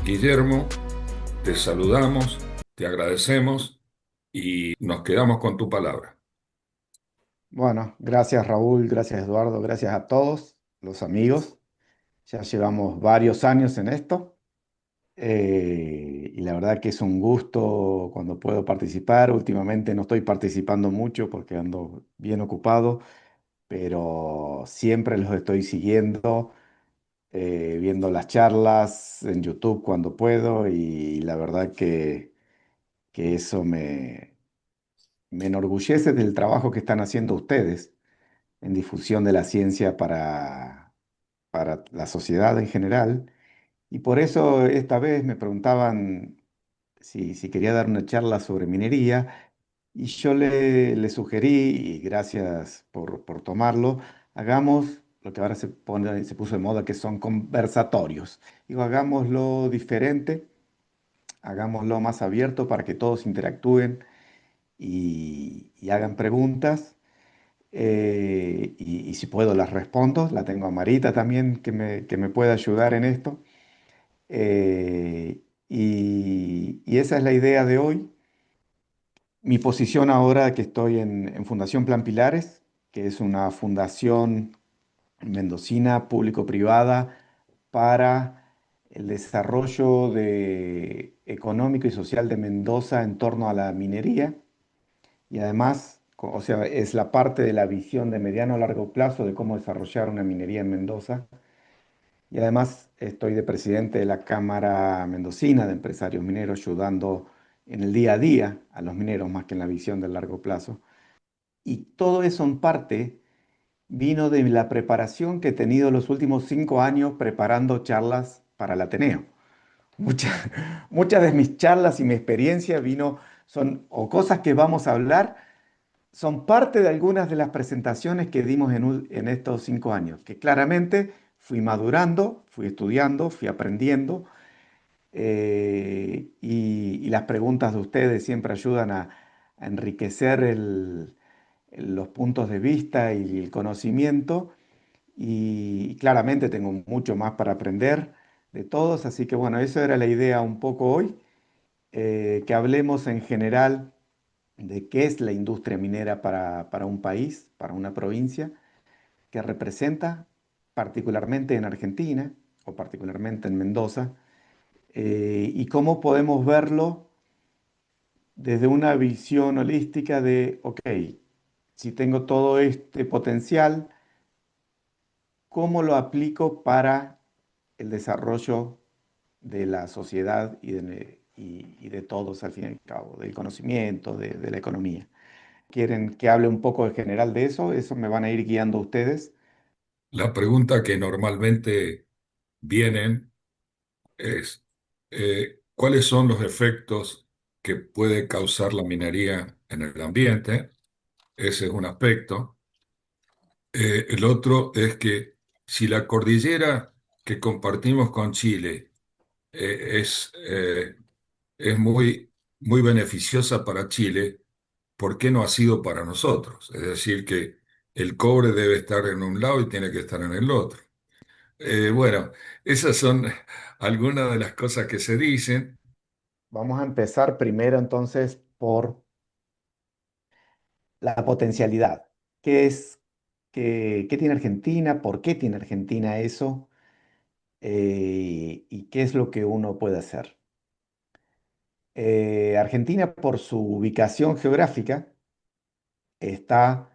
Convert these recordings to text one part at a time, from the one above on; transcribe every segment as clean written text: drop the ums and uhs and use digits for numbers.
Guillermo, te saludamos, te agradecemos y nos quedamos con tu palabra. Bueno, gracias Raúl, gracias Eduardo, gracias a todos los amigos. Ya llevamos varios años en esto y la verdad que es un gusto cuando puedo participar. Últimamente no estoy participando mucho porque ando bien ocupado, pero siempre los estoy siguiendo, viendo las charlas en YouTube cuando puedo y la verdad que eso me enorgullece del trabajo que están haciendo ustedes en difusión de la ciencia para la sociedad en general. Y por eso esta vez me preguntaban si quería dar una charla sobre minería y yo le sugerí, y gracias por tomarlo, hagamos lo que ahora se puso de moda, que son conversatorios. Digo, hagámoslo diferente, hagámoslo más abierto para que todos interactúen y hagan preguntas. Y si puedo las respondo. La tengo a Marita también que me puede ayudar en esto. Y esa es la idea de hoy. Mi posición ahora que estoy en Fundación Plan Pilares, que es una fundación mendocina público-privada para el desarrollo económico y social de Mendoza en torno a la minería. Y además, o sea, es la parte de la visión de mediano a largo plazo de cómo desarrollar una minería en Mendoza. Y además estoy de presidente de la Cámara Mendocina de Empresarios Mineros, ayudando en el día a día a los mineros más que en la visión del largo plazo. Y todo eso en parte vino de la preparación que he tenido los últimos 5 años preparando charlas para el Ateneo. Muchas, muchas de mis charlas y mi experiencia son o cosas que vamos a hablar son parte de algunas de las presentaciones que dimos en estos 5 años, que claramente fui madurando, fui estudiando, fui aprendiendo, y las preguntas de ustedes siempre ayudan a enriquecer los puntos de vista y el conocimiento, y claramente tengo mucho más para aprender de todos, así que bueno, eso era la idea un poco hoy, que hablemos en general de qué es la industria minera para un país, para una provincia, que representa particularmente en Argentina o particularmente en Mendoza, y cómo podemos verlo desde una visión holística de, ok, si tengo todo este potencial, ¿cómo lo aplico para el desarrollo de la sociedad y de todos al fin y al cabo, del conocimiento, de la economía? ¿Quieren que hable un poco en general de eso? Eso me van a ir guiando ustedes. La pregunta que normalmente vienen es, ¿cuáles son los efectos que puede causar la minería en el ambiente? Ese es un aspecto. El otro es que si la cordillera que compartimos con Chile es muy beneficiosa para Chile, ¿por qué no ha sido para nosotros? Es decir, que el cobre debe estar en un lado y tiene que estar en el otro. Bueno, esas son algunas de las cosas que se dicen. Vamos a empezar primero entonces por la potencialidad. ¿Qué es, qué tiene Argentina? ¿Por qué tiene Argentina eso? ¿Y qué es lo que uno puede hacer? Argentina, por su ubicación geográfica, está,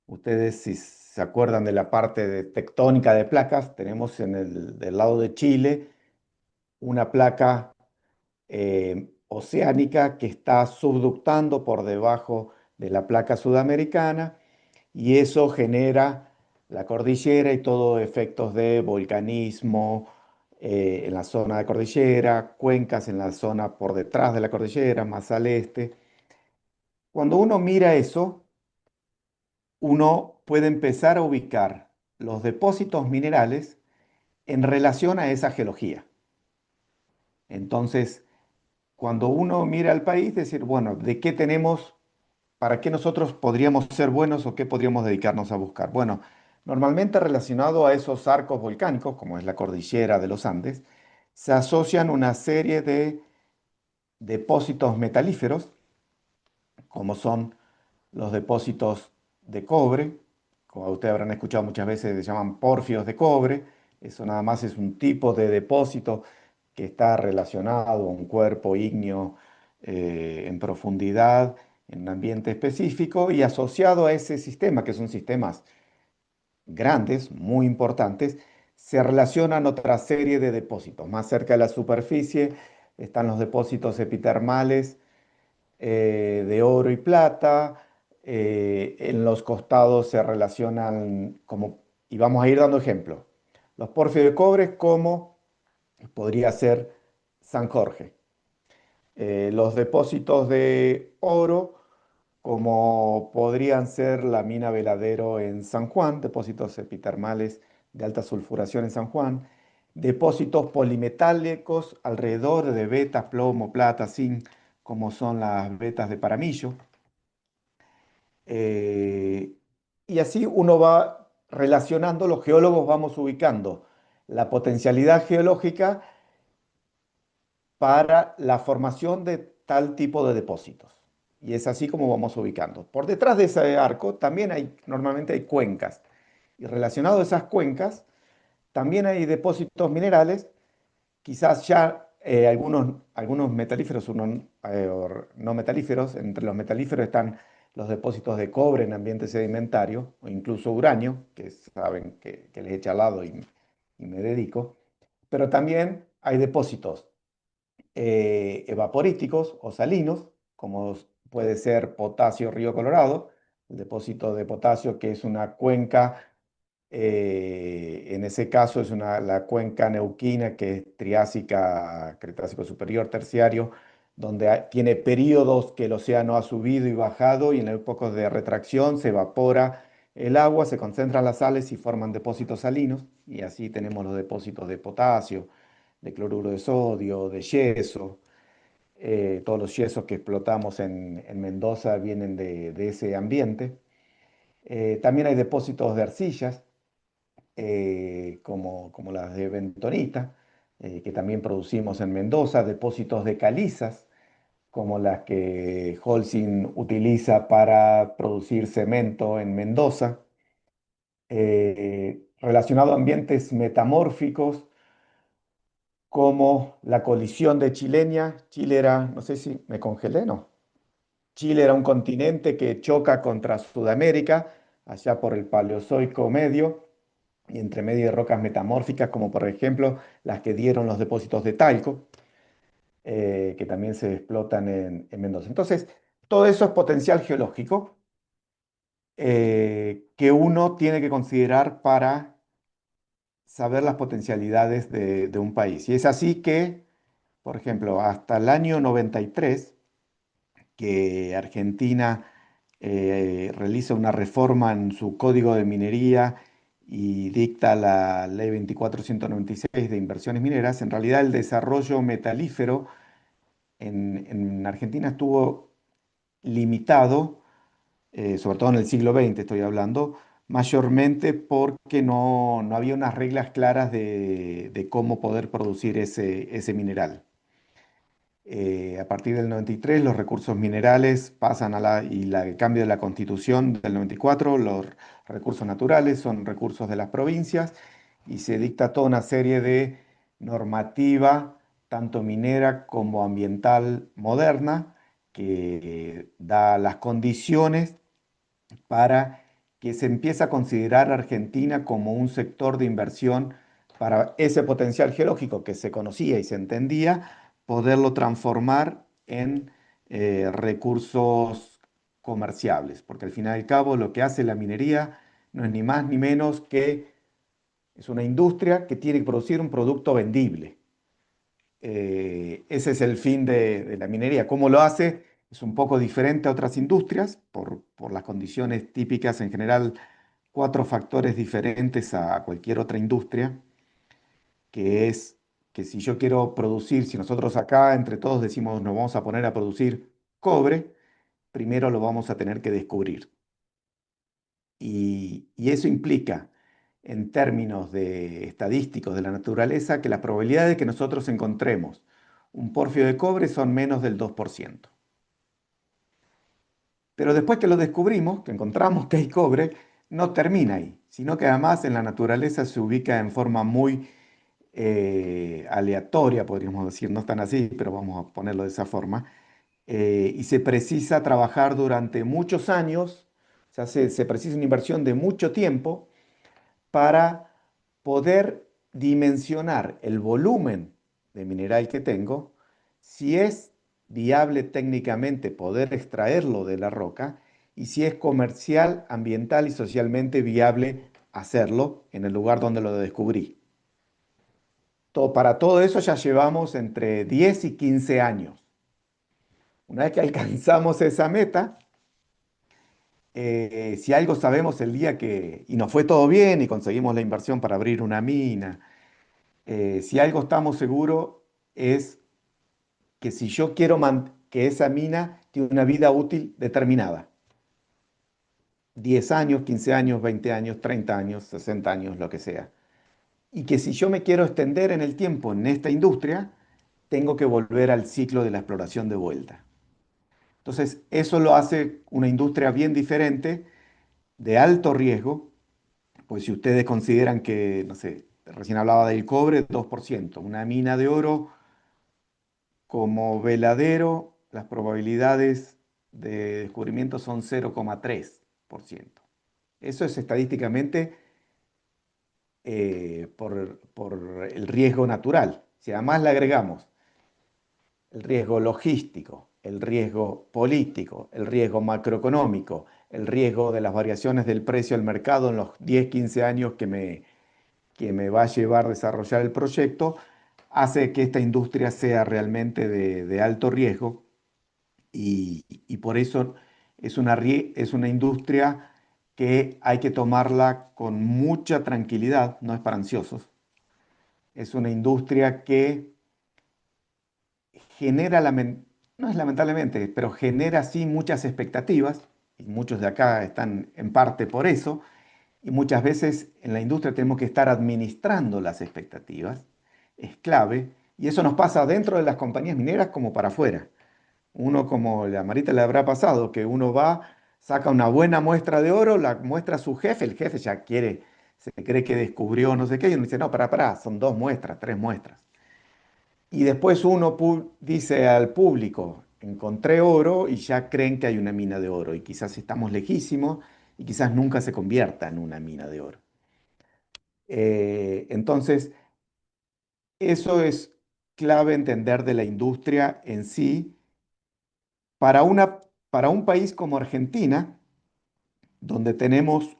ustedes si se acuerdan de la parte tectónica de placas, tenemos del lado de Chile una placa oceánica que está subductando por debajo de la placa sudamericana, y eso genera la cordillera y todo efectos de volcanismo en la zona de cordillera, cuencas en la zona por detrás de la cordillera, más al este. Cuando uno mira eso, uno puede empezar a ubicar los depósitos minerales en relación a esa geología. Entonces, cuando uno mira al país, decir, bueno, ¿de qué tenemos? ¿Para qué nosotros podríamos ser buenos o qué podríamos dedicarnos a buscar? Bueno, normalmente relacionado a esos arcos volcánicos, como es la cordillera de los Andes, se asocian una serie de depósitos metalíferos, como son los depósitos de cobre, como ustedes habrán escuchado muchas veces, se llaman pórfidos de cobre. Eso nada más es un tipo de depósito que está relacionado a un cuerpo ígneo en profundidad, en un ambiente específico y asociado a ese sistema, que son sistemas grandes, muy importantes, se relacionan otra serie de depósitos. Más cerca de la superficie están los depósitos epitermales de oro y plata. En los costados se relacionan como, y vamos a ir dando ejemplos. Los porfios de cobre, como podría ser San Jorge. Los depósitos de oro, como podrían ser la mina Veladero en San Juan, depósitos epitermales de alta sulfuración en San Juan, depósitos polimetálicos alrededor de vetas, plomo, plata, zinc, como son las vetas de Paramillo. Eh, y así uno va relacionando, los geólogos vamos ubicando la potencialidad geológica para la formación de tal tipo de depósitos. Y es así como vamos ubicando. Por detrás de ese arco también hay, normalmente hay cuencas. Y relacionado a esas cuencas, también hay depósitos minerales, quizás ya algunos metalíferos, o no metalíferos. Entre los metalíferos están los depósitos de cobre en ambiente sedimentario, o incluso uranio, que saben que les he charlado y me dedico. Pero también hay depósitos evaporíticos o salinos, como puede ser Potasio Río Colorado, el depósito de potasio, que es una cuenca, en ese caso es la cuenca neuquina, que es Triásica, Cretácico Superior, Terciario, donde tiene periodos que el océano ha subido y bajado, y en épocas de retracción se evapora el agua, se concentran las sales y forman depósitos salinos, y así tenemos los depósitos de potasio, de cloruro de sodio, de yeso. Todos los yesos que explotamos en Mendoza vienen de ese ambiente. También hay depósitos de arcillas, como las de bentonita, que también producimos en Mendoza, depósitos de calizas, como las que Holcim utiliza para producir cemento en Mendoza. Relacionado a ambientes metamórficos, como la colisión de Chilenia. Chile era, no sé si me congelé, no. Chile era un continente que choca contra Sudamérica, allá por el Paleozoico medio, y entre medio de rocas metamórficas, como por ejemplo las que dieron los depósitos de talco, que también se explotan en Mendoza. Entonces, todo eso es potencial geológico que uno tiene que considerar para saber las potencialidades de un país. Y es así que, por ejemplo, hasta el año 93, que Argentina realiza una reforma en su código de minería y dicta la ley 2496 de inversiones mineras, en realidad el desarrollo metalífero en Argentina estuvo limitado, sobre todo en el siglo XX estoy hablando, mayormente porque no había unas reglas claras de cómo poder producir ese mineral. A partir del 93 los recursos minerales pasan el cambio de la Constitución del 94, los recursos naturales son recursos de las provincias y se dicta toda una serie de normativa, tanto minera como ambiental moderna, que da las condiciones para que se empiece a considerar a Argentina como un sector de inversión para ese potencial geológico que se conocía y se entendía, poderlo transformar en recursos comerciables, porque al fin y al cabo lo que hace la minería no es ni más ni menos que es una industria que tiene que producir un producto vendible. Ese es el fin de la minería. ¿Cómo lo hace? Es un poco diferente a otras industrias por las condiciones típicas, en general, cuatro factores diferentes a cualquier otra industria, que es que si yo quiero producir, si nosotros acá entre todos decimos nos vamos a poner a producir cobre, primero lo vamos a tener que descubrir. Y eso implica en términos de estadísticos de la naturaleza que las probabilidades de que nosotros encontremos un porfio de cobre son menos del 2%. Pero después que lo descubrimos, que encontramos que hay cobre, no termina ahí, sino que además en la naturaleza se ubica en forma muy aleatoria, podríamos decir, no están así, pero vamos a ponerlo de esa forma, y se precisa trabajar durante muchos años, se precisa una inversión de mucho tiempo para poder dimensionar el volumen de mineral que tengo, si es viable técnicamente poder extraerlo de la roca y si es comercial, ambiental y socialmente viable hacerlo en el lugar donde lo descubrí. Para todo eso ya llevamos entre 10 y 15 años. Una vez que alcanzamos esa meta, si algo sabemos el día que, y nos fue todo bien y conseguimos la inversión para abrir una mina, si algo estamos seguros es que si yo quiero que esa mina tiene una vida útil determinada, 10 años, 15 años, 20 años, 30 años, 60 años, lo que sea. Y que si yo me quiero extender en el tiempo en esta industria, tengo que volver al ciclo de la exploración de vuelta. Entonces, eso lo hace una industria bien diferente, de alto riesgo, pues si ustedes consideran que, no sé, recién hablaba del cobre, 2%, una mina de oro como veladero, las probabilidades de descubrimiento son 0,3%. Eso es estadísticamente por el riesgo natural. Si además le agregamos el riesgo logístico, el riesgo político, el riesgo macroeconómico, el riesgo de las variaciones del precio del mercado en los 10, 15 años que me va a llevar a desarrollar el proyecto, hace que esta industria sea realmente de alto riesgo y por eso es una industria que hay que tomarla con mucha tranquilidad, no es para ansiosos. Es una industria que genera, no es lamentablemente, pero genera sí muchas expectativas, y muchos de acá están en parte por eso, y muchas veces en la industria tenemos que estar administrando las expectativas, es clave, y eso nos pasa dentro de las compañías mineras como para afuera. Uno, como la Marita le habrá pasado, que uno va, saca una buena muestra de oro, la muestra a su jefe, el jefe ya quiere, se cree que descubrió no sé qué, y uno dice, no, para, son 2 muestras, 3 muestras. Y después uno dice al público, encontré oro y ya creen que hay una mina de oro y quizás estamos lejísimos y quizás nunca se convierta en una mina de oro. Entonces, eso es clave entender de la industria en sí. Para un país como Argentina, donde tenemos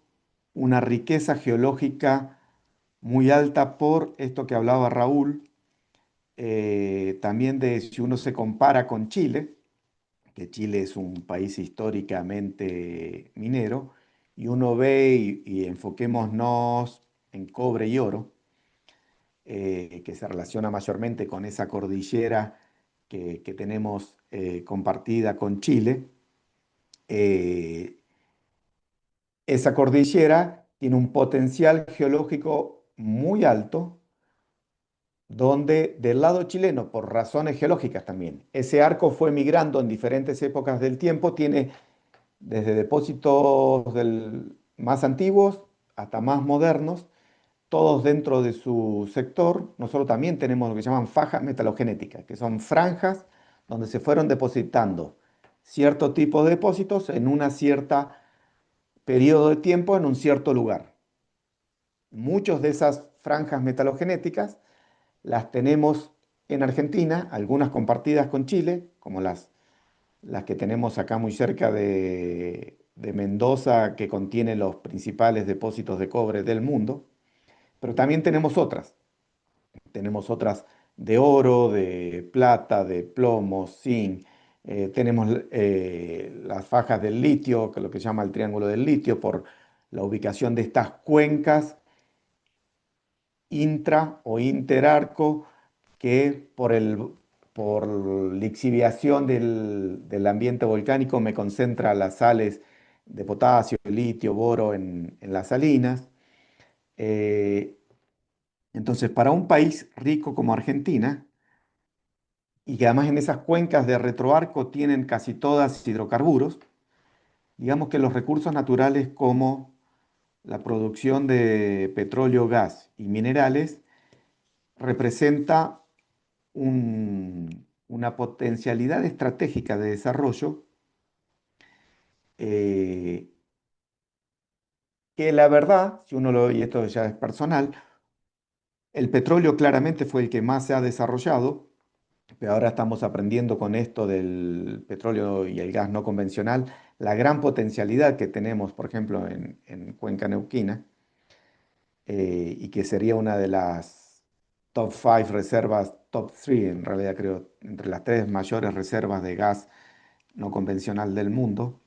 una riqueza geológica muy alta por esto que hablaba Raúl, también de si uno se compara con Chile, que Chile es un país históricamente minero, y uno ve y enfoquémonos en cobre y oro, que se relaciona mayormente con esa cordillera que tenemos compartida con Chile. eh, Esa cordillera tiene un potencial geológico muy alto, donde del lado chileno, por razones geológicas también, ese arco fue migrando en diferentes épocas del tiempo, tiene desde depósitos más antiguos hasta más modernos, todos dentro de su sector. Nosotros también tenemos lo que llaman fajas metalogenéticas, que son franjas donde se fueron depositando cierto tipo de depósitos en una cierta periodo de tiempo en un cierto lugar. Muchas de esas franjas metalogenéticas las tenemos en Argentina, algunas compartidas con Chile, como las que tenemos acá muy cerca de Mendoza, que contiene los principales depósitos de cobre del mundo, pero también tenemos otras. Tenemos otras de oro, de plata, de plomo, zinc. Tenemos las fajas del litio, que es lo que se llama el triángulo del litio, por la ubicación de estas cuencas intra o interarco que por lixiviación del ambiente volcánico me concentra las sales de potasio, litio, boro en las salinas. Eh, entonces, para un país rico como Argentina, y que además en esas cuencas de retroarco tienen casi todas hidrocarburos, digamos que los recursos naturales como la producción de petróleo, gas y minerales representa una potencialidad estratégica de desarrollo eh, que la verdad, si uno lo, y esto ya es personal, el petróleo claramente fue el que más se ha desarrollado, pero ahora estamos aprendiendo con esto del petróleo y el gas no convencional, la gran potencialidad que tenemos, por ejemplo, en Cuenca Neuquina, y que sería una de las top 5 reservas, top 3 en realidad creo, entre las tres mayores reservas de gas no convencional del mundo,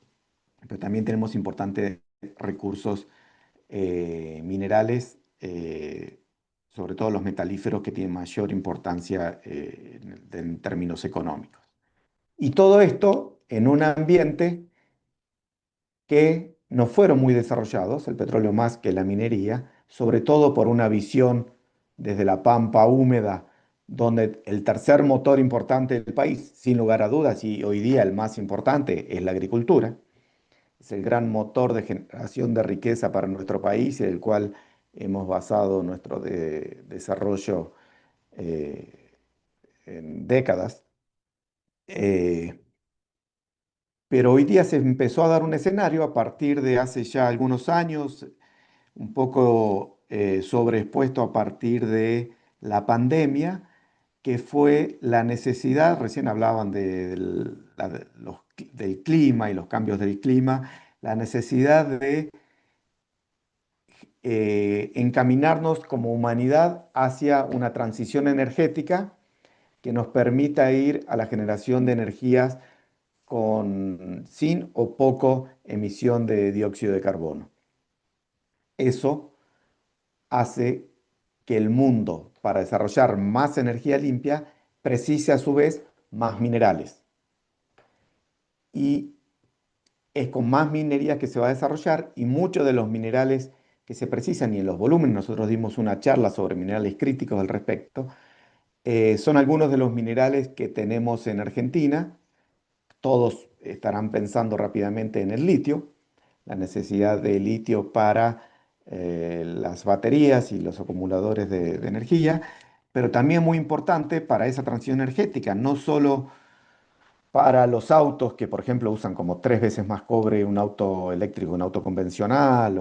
pero también tenemos importantes recursos minerales, sobre todo los metalíferos que tienen mayor importancia en términos económicos. Y todo esto en un ambiente que no fueron muy desarrollados, el petróleo más que la minería, sobre todo por una visión desde la pampa húmeda, donde el tercer motor importante del país, sin lugar a dudas, y hoy día el más importante, es la agricultura. Es el gran motor de generación de riqueza para nuestro país y el cual hemos basado nuestro desarrollo eh, en décadas. Eh, pero hoy día se empezó a dar un escenario a partir de hace ya algunos años, un poco sobreexpuesto a partir de la pandemia, que fue la necesidad, recién hablaban del clima y los cambios del clima, la necesidad de encaminarnos como humanidad hacia una transición energética que nos permita ir a la generación de energías sin o poco emisión de dióxido de carbono. Eso hace que el mundo, para desarrollar más energía limpia, precise a su vez más minerales. Y es con más minería que se va a desarrollar y muchos de los minerales que se precisan y en los volúmenes, nosotros dimos una charla sobre minerales críticos al respecto, son algunos de los minerales que tenemos en Argentina. Todos estarán pensando rápidamente en el litio, la necesidad de litio para las baterías y los acumuladores de energía, pero también muy importante para esa transición energética, no solo para los autos que, por ejemplo, usan como 3 veces más cobre un auto eléctrico, un auto convencional,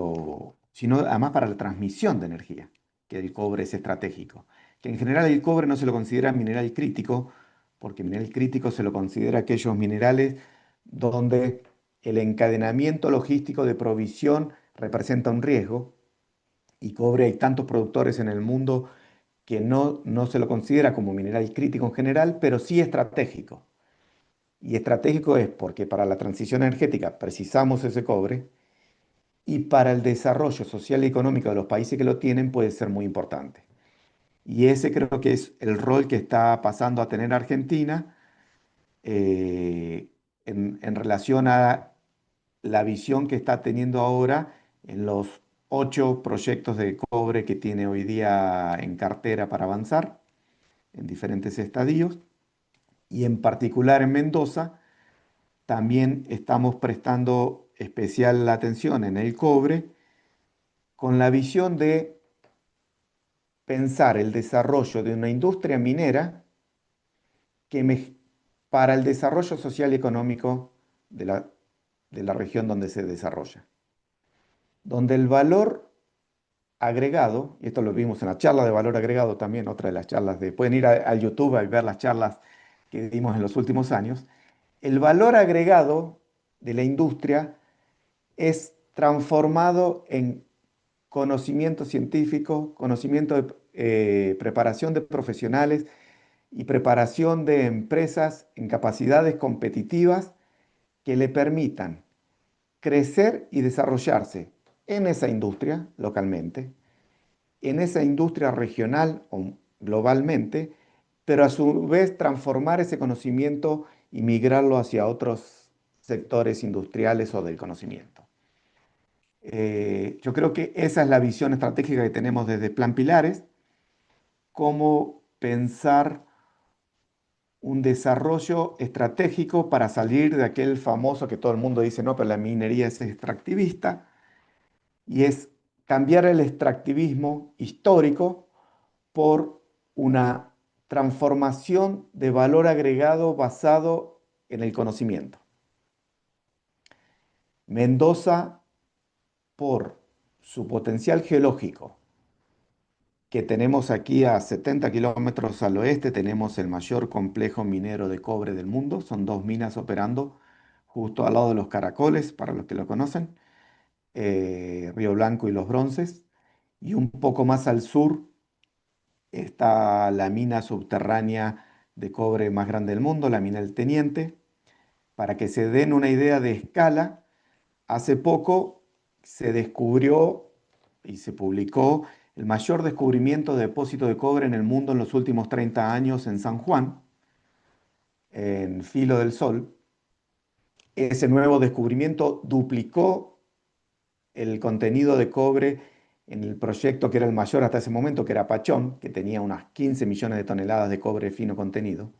sino además para la transmisión de energía, que el cobre es estratégico. Que en general el cobre no se lo considera mineral crítico, porque mineral crítico se lo considera aquellos minerales donde el encadenamiento logístico de provisión representa un riesgo, y cobre hay tantos productores en el mundo que no se lo considera como mineral crítico en general, pero sí estratégico. Y estratégico es porque para la transición energética precisamos ese cobre y para el desarrollo social y económico de los países que lo tienen puede ser muy importante. Y ese creo que es el rol que está pasando a tener Argentina eh, en relación a la visión que está teniendo ahora en los 8 proyectos de cobre que tiene hoy día en cartera para avanzar en diferentes estadios. Y en particular en Mendoza también estamos prestando especial atención en el cobre con la visión de pensar el desarrollo de una industria minera que para el desarrollo social y económico de la región donde se desarrolla, donde el valor agregado, y esto lo vimos en la charla de valor agregado también, otra de las charlas pueden ir al YouTube y ver las charlas que dimos en los últimos años, el valor agregado de la industria es transformado en conocimiento científico, conocimiento de preparación de profesionales y preparación de empresas en capacidades competitivas que le permitan crecer y desarrollarse en esa industria localmente, en esa industria regional o globalmente, pero a su vez transformar ese conocimiento y migrarlo hacia otros sectores industriales o del conocimiento. Yo creo que esa es la visión estratégica que tenemos desde Plan Pilares, cómo pensar un desarrollo estratégico para salir de aquel famoso que todo el mundo dice, no, pero la minería es extractivista, y es cambiar el extractivismo histórico por una transformación de valor agregado basado en el conocimiento. Mendoza, por su potencial geológico, que tenemos aquí a 70 kilómetros al oeste, tenemos el mayor complejo minero de cobre del mundo. Son dos minas operando justo al lado de los Caracoles, para los que lo conocen, Río Blanco y Los Bronces. Y un poco más al sur está la mina subterránea de cobre más grande del mundo, la mina El Teniente. Para que se den una idea de escala, hace poco se descubrió y se publicó el mayor descubrimiento de depósito de cobre en el mundo en los últimos 30 años en San Juan, en Filo del Sol. Ese nuevo descubrimiento duplicó el contenido de cobre en el proyecto que era el mayor hasta ese momento, que era Pachón, que tenía unas 15 millones de toneladas de cobre fino contenido.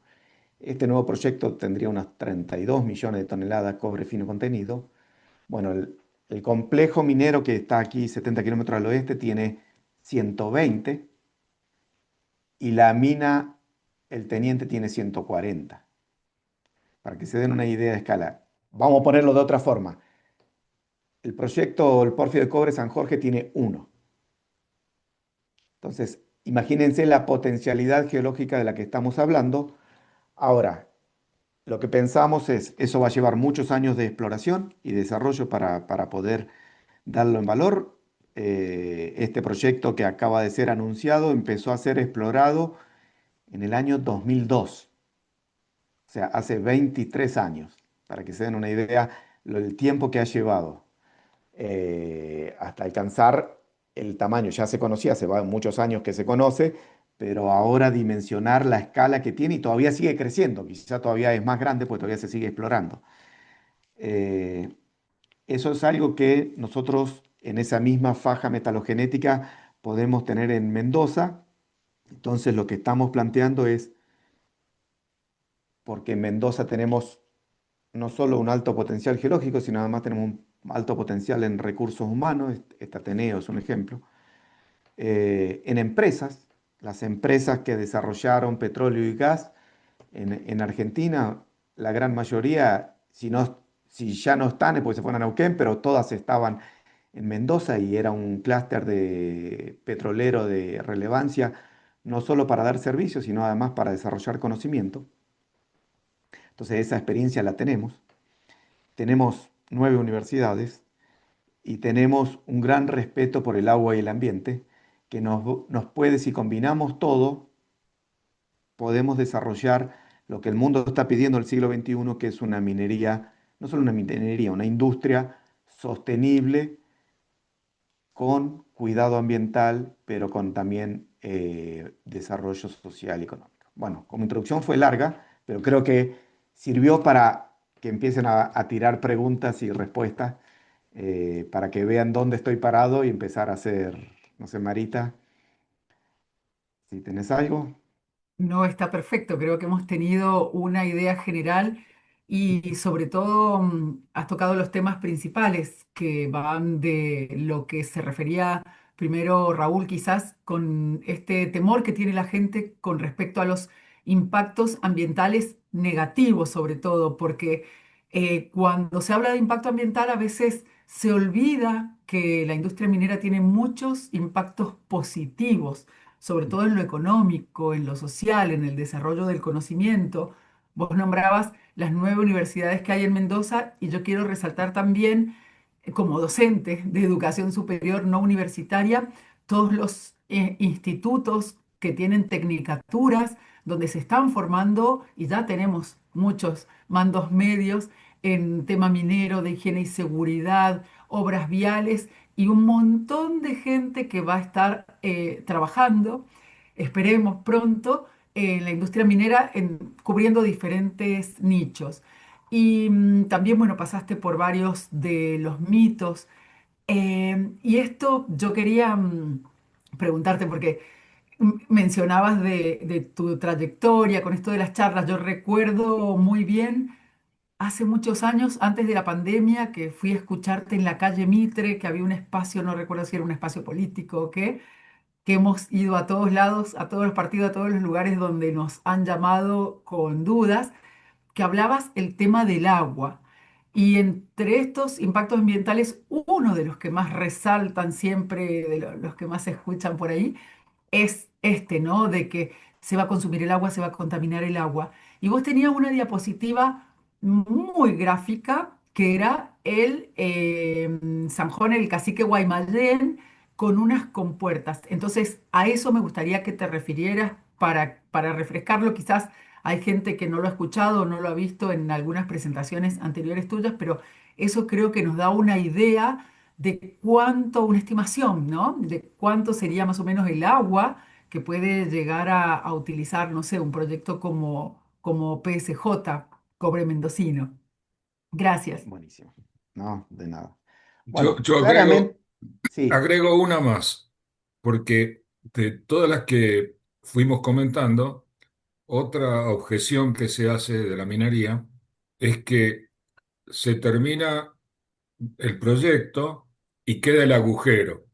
Este nuevo proyecto tendría unas 32 millones de toneladas de cobre fino contenido. Bueno, el complejo minero que está aquí 70 kilómetros al oeste tiene 120 y la mina El Teniente tiene 140, para que se den una idea de escala. Vamos a ponerlo de otra forma. El proyecto El Porfio de Cobre San Jorge tiene uno. Entonces, imagínense la potencialidad geológica de la que estamos hablando. Ahora, lo que pensamos es, eso va a llevar muchos años de exploración y desarrollo para poder darlo en valor. Este proyecto que acaba de ser anunciado empezó a ser explorado en el año 2002, o sea, hace 23 años, para que se den una idea el tiempo que ha llevado hasta alcanzar el tamaño. Ya se conocía, hace muchos años que se conoce, pero ahora dimensionar la escala que tiene y todavía sigue creciendo, quizá todavía es más grande, porque todavía se sigue explorando. Eh, Eso es algo que nosotros en esa misma faja metalogenética podemos tener en Mendoza. Entonces lo que estamos planteando es, porque en Mendoza tenemos no solo un alto potencial geológico, sino además tenemos un alto potencial en recursos humanos, este Ateneo es un ejemplo, en empresas, las empresas que desarrollaron petróleo y gas en Argentina, la gran mayoría, si ya no están, es porque se fueron a Neuquén, pero todas estaban en Mendoza y era un clúster de petrolero de relevancia, no solo para dar servicios, sino además para desarrollar conocimiento. Entonces esa experiencia la tenemos. Tenemos 9 universidades y tenemos un gran respeto por el agua y el ambiente, que nos puede, si combinamos todo, podemos desarrollar lo que el mundo está pidiendo en el siglo XXI, que es una minería, no solo una minería, una industria sostenible con cuidado ambiental, pero con también desarrollo social y económico. Bueno, como introducción fue larga, pero creo que sirvió para que empiecen a tirar preguntas y respuestas, para que vean dónde estoy parado y empezar a hacer, no sé, Marita, si tenés algo. No, está perfecto. Creo que hemos tenido una idea general y sobre todo has tocado los temas principales que van de lo que se refería primero Raúl, quizás con este temor que tiene la gente con respecto a los impactos ambientales negativos, sobre todo, porque cuando se habla de impacto ambiental a veces se olvida que la industria minera tiene muchos impactos positivos, sobre todo en lo económico, en lo social, en el desarrollo del conocimiento. Vos nombrabas las 9 universidades que hay en Mendoza y yo quiero resaltar también, como docente de educación superior no universitaria, todos los institutos que tienen tecnicaturas donde se están formando y ya tenemos muchos mandos medios en tema minero, de higiene y seguridad, obras viales y un montón de gente que va a estar trabajando, esperemos pronto, en la industria minera, cubriendo diferentes nichos. Y también, bueno, pasaste por varios de los mitos Y esto yo quería preguntarte, porque mencionabas de tu trayectoria con esto de las charlas. Yo recuerdo muy bien hace muchos años, antes de la pandemia, que fui a escucharte en la calle Mitre, que había un espacio, no recuerdo si era un espacio político o qué, que hemos ido a todos lados, a todos los partidos, a todos los lugares donde nos han llamado con dudas, que hablabas el tema del agua. Y entre estos impactos ambientales, uno de los que más resaltan siempre, de los que más se escuchan por ahí, es este, ¿no? De que se va a consumir el agua, se va a contaminar el agua. Y vos tenías una diapositiva muy gráfica que era el Sanjón, el cacique Guaymallén, con unas compuertas. Entonces, a eso me gustaría que te refirieras para refrescarlo. Quizás hay gente que no lo ha escuchado o no lo ha visto en algunas presentaciones anteriores tuyas, pero eso creo que nos da una idea de cuánto, una estimación, ¿no? De cuánto sería más o menos el agua que puede llegar a utilizar, no sé, un proyecto como PSJ, Cobre Mendocino. Gracias. Buenísimo. No, de nada. Yo, Bueno, yo agrego, claramente, sí, agrego una más, porque de todas las que fuimos comentando, otra objeción que se hace de la minería es que se termina el proyecto y queda el agujero.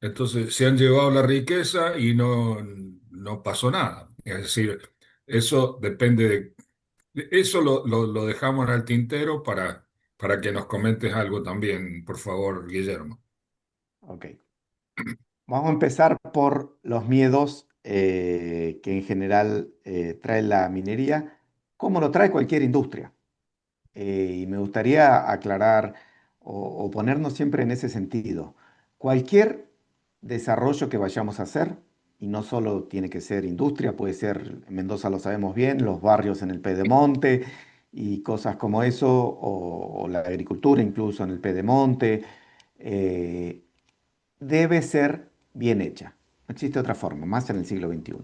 Entonces se han llevado la riqueza y no pasó nada. Es decir, eso depende eso lo dejamos al tintero para que nos comentes algo también, por favor, Guillermo. ok. Vamos a empezar por los miedos que en general trae la minería, como lo trae cualquier industria. Y me gustaría aclarar o ponernos siempre en ese sentido. Cualquier desarrollo que vayamos a hacer, y no solo tiene que ser industria, puede ser, en Mendoza lo sabemos bien, los barrios en el Pedemonte y cosas como eso, o la agricultura incluso en el Pedemonte, eh, debe ser bien hecha. No existe otra forma, más en el siglo XXI.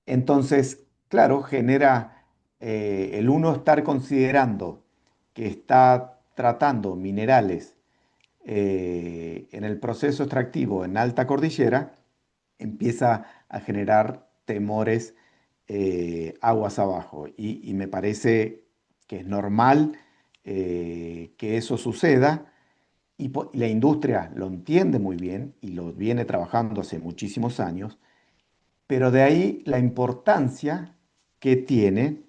Entonces, claro, genera el uno estar considerando que está tratando minerales en el proceso extractivo en alta cordillera, empieza a generar temores aguas abajo. Y me parece que es normal que eso suceda. Y la industria lo entiende muy bien y lo viene trabajando hace muchísimos años, pero de ahí la importancia que tiene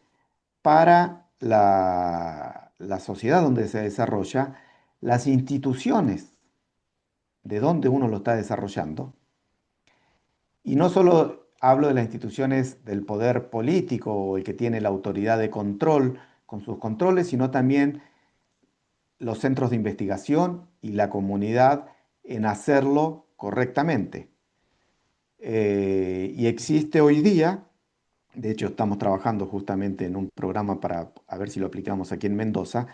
para la sociedad donde se desarrolla, las instituciones de donde uno lo está desarrollando. Y no solo hablo de las instituciones del poder político o el que tiene la autoridad de control con sus controles, sino también los centros de investigación y la comunidad en hacerlo correctamente. Y existe hoy día, de hecho estamos trabajando justamente en un programa para a ver si lo aplicamos aquí en Mendoza,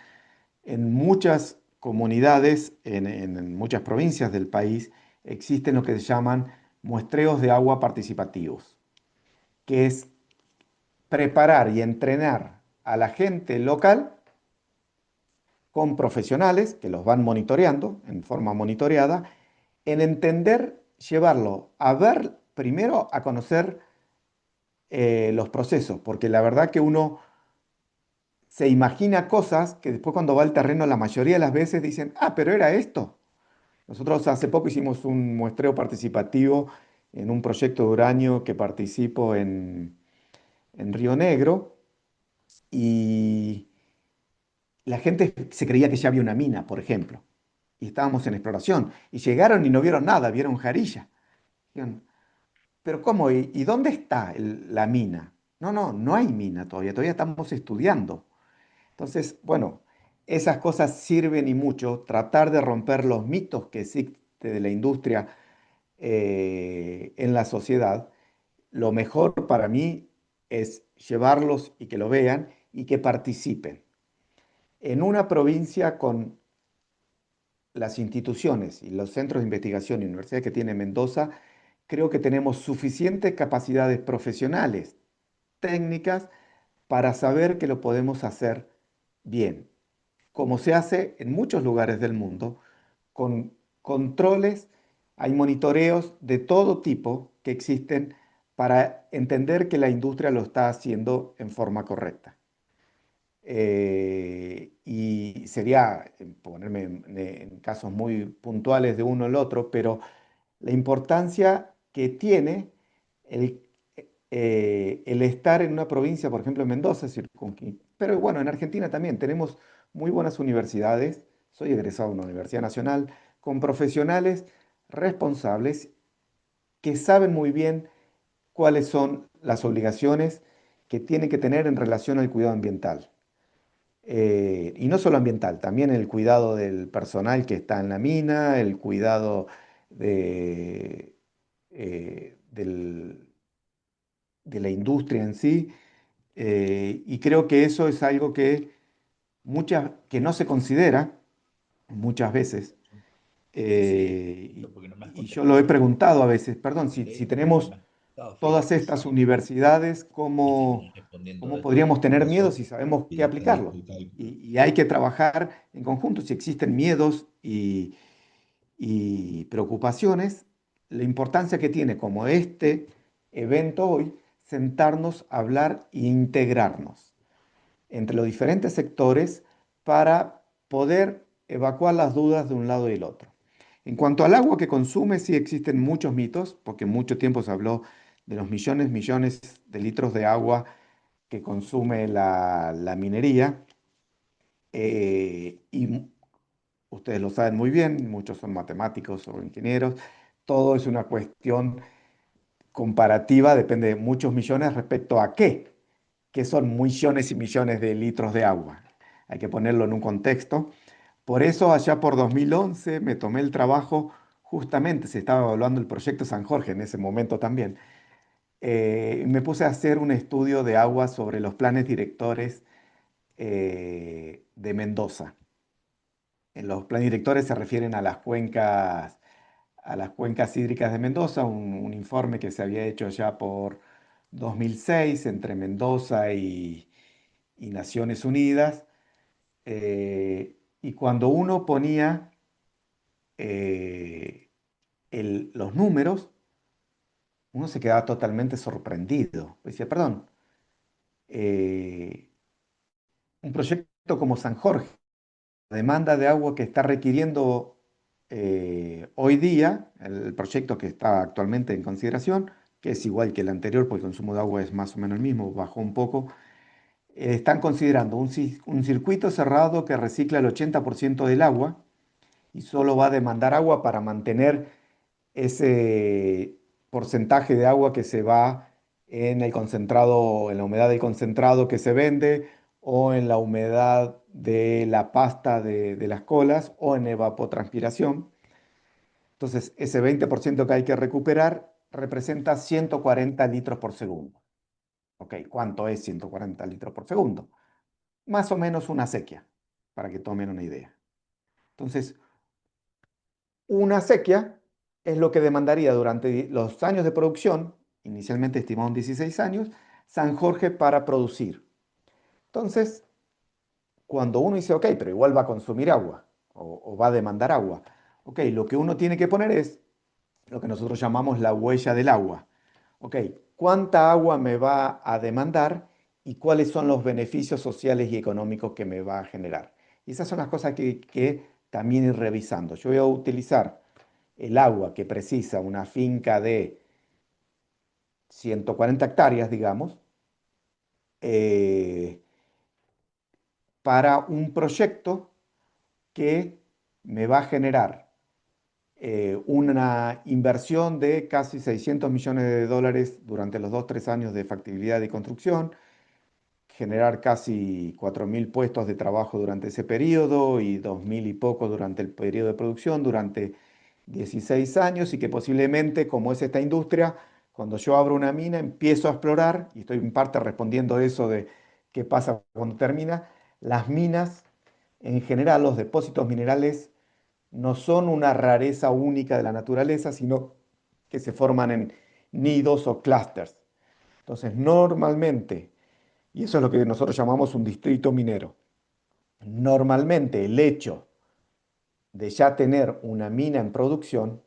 en muchas comunidades, en muchas provincias del país, existen lo que se llaman muestreos de agua participativos, que es preparar y entrenar a la gente local con profesionales que los van monitoreando en forma monitoreada, en entender, llevarlo a ver, primero a conocer los procesos, porque la verdad que uno se imagina cosas que después cuando va al terreno la mayoría de las veces dicen, ah, pero era esto. Nosotros hace poco hicimos un muestreo participativo en un proyecto de uranio que participo en Río Negro y la gente se creía que ya había una mina, por ejemplo, y estábamos en exploración y llegaron y no vieron nada, vieron jarilla. Dijeron, pero ¿cómo? ¿Y dónde está la mina? No, no, no hay mina todavía, todavía estamos estudiando. Entonces, bueno, esas cosas sirven y mucho, tratar de romper los mitos que existen de la industria en la sociedad. Lo mejor para mí es llevarlos y que lo vean y que participen. En una provincia con las instituciones y los centros de investigación y universidades que tiene Mendoza, creo que tenemos suficientes capacidades profesionales, técnicas, para saber que lo podemos hacer bien, como se hace en muchos lugares del mundo, con controles, hay monitoreos de todo tipo que existen para entender que la industria lo está haciendo en forma correcta. Y sería ponerme en casos muy puntuales de uno o el otro, pero la importancia que tiene el, el estar en una provincia, por ejemplo en Mendoza, pero bueno, en Argentina también tenemos muy buenas universidades. Soy egresado de una universidad nacional con profesionales responsables que saben muy bien cuáles son las obligaciones que tienen que tener en relación al cuidado ambiental. Y no solo ambiental, también el cuidado del personal que está en la mina, el cuidado de, del, de la industria en sí. Y creo que eso es algo que no se considera muchas veces. Y yo lo he preguntado a veces, perdón, si tenemos todas estas universidades, ¿cómo podríamos tener miedo si sabemos qué aplicarlo? Y hay que trabajar en conjunto. Si existen miedos y preocupaciones, la importancia que tiene como este evento hoy, sentarnos a hablar e integrarnos entre los diferentes sectores para poder evacuar las dudas de un lado y del otro. En cuanto al agua que consume, sí existen muchos mitos, porque mucho tiempo se habló de los millones de litros de agua que consume la minería. Y ustedes lo saben muy bien, muchos son matemáticos o ingenieros. Todo es una cuestión comparativa, depende de muchos millones respecto a qué, que son millones y millones de litros de agua. Hay que ponerlo en un contexto. Por eso, allá por 2011, me tomé el trabajo, justamente se estaba evaluando el proyecto San Jorge en ese momento también. Me puse a hacer un estudio de agua sobre los planes directores de Mendoza. En los planes directores se refieren a las cuencas hídricas de Mendoza, un informe que se había hecho ya por 2006 entre Mendoza y Naciones Unidas. Y cuando uno ponía eh, los números, uno se quedaba totalmente sorprendido. Decía, perdón, eh, un proyecto como San Jorge, la demanda de agua que está requiriendo hoy día, el proyecto que está actualmente en consideración, que es igual que el anterior, porque el consumo de agua es más o menos el mismo, bajó un poco, están considerando un circuito cerrado que recicla el 80% del agua y solo va a demandar agua para mantener ese porcentaje de agua que se va en el concentrado, en la humedad del concentrado que se vende, o en la humedad de la pasta de las colas, o en evapotranspiración. Entonces, ese 20% que hay que recuperar representa 140 litros por segundo. ¿Ok? ¿Cuánto es 140 litros por segundo? Más o menos una sequía, para que tomen una idea. Entonces, una sequía es lo que demandaría durante los años de producción, inicialmente estimado en 16 años, San Jorge para producir. Entonces, cuando uno dice, ok, pero igual va a consumir agua o va a demandar agua, ok, lo que uno tiene que poner es lo que nosotros llamamos la huella del agua. Ok, ¿cuánta agua me va a demandar y cuáles son los beneficios sociales y económicos que me va a generar? Y esas son las cosas que también ir revisando. Yo voy a utilizar el agua que precisa una finca de 140 hectáreas, digamos, eh, para un proyecto que me va a generar una inversión de casi 600 millones de dólares durante los 2, 3 años de factibilidad y construcción, generar casi 4.000 puestos de trabajo durante ese periodo y 2.000 y poco durante el periodo de producción, durante 16 años, y que posiblemente, como es esta industria, cuando yo abro una mina, empiezo a explorar, y estoy en parte respondiendo eso de qué pasa cuando termina, las minas, en general, los depósitos minerales no son una rareza única de la naturaleza, sino que se forman en nidos o clústeres. Entonces, normalmente, y eso es lo que nosotros llamamos un distrito minero, normalmente el hecho de ya tener una mina en producción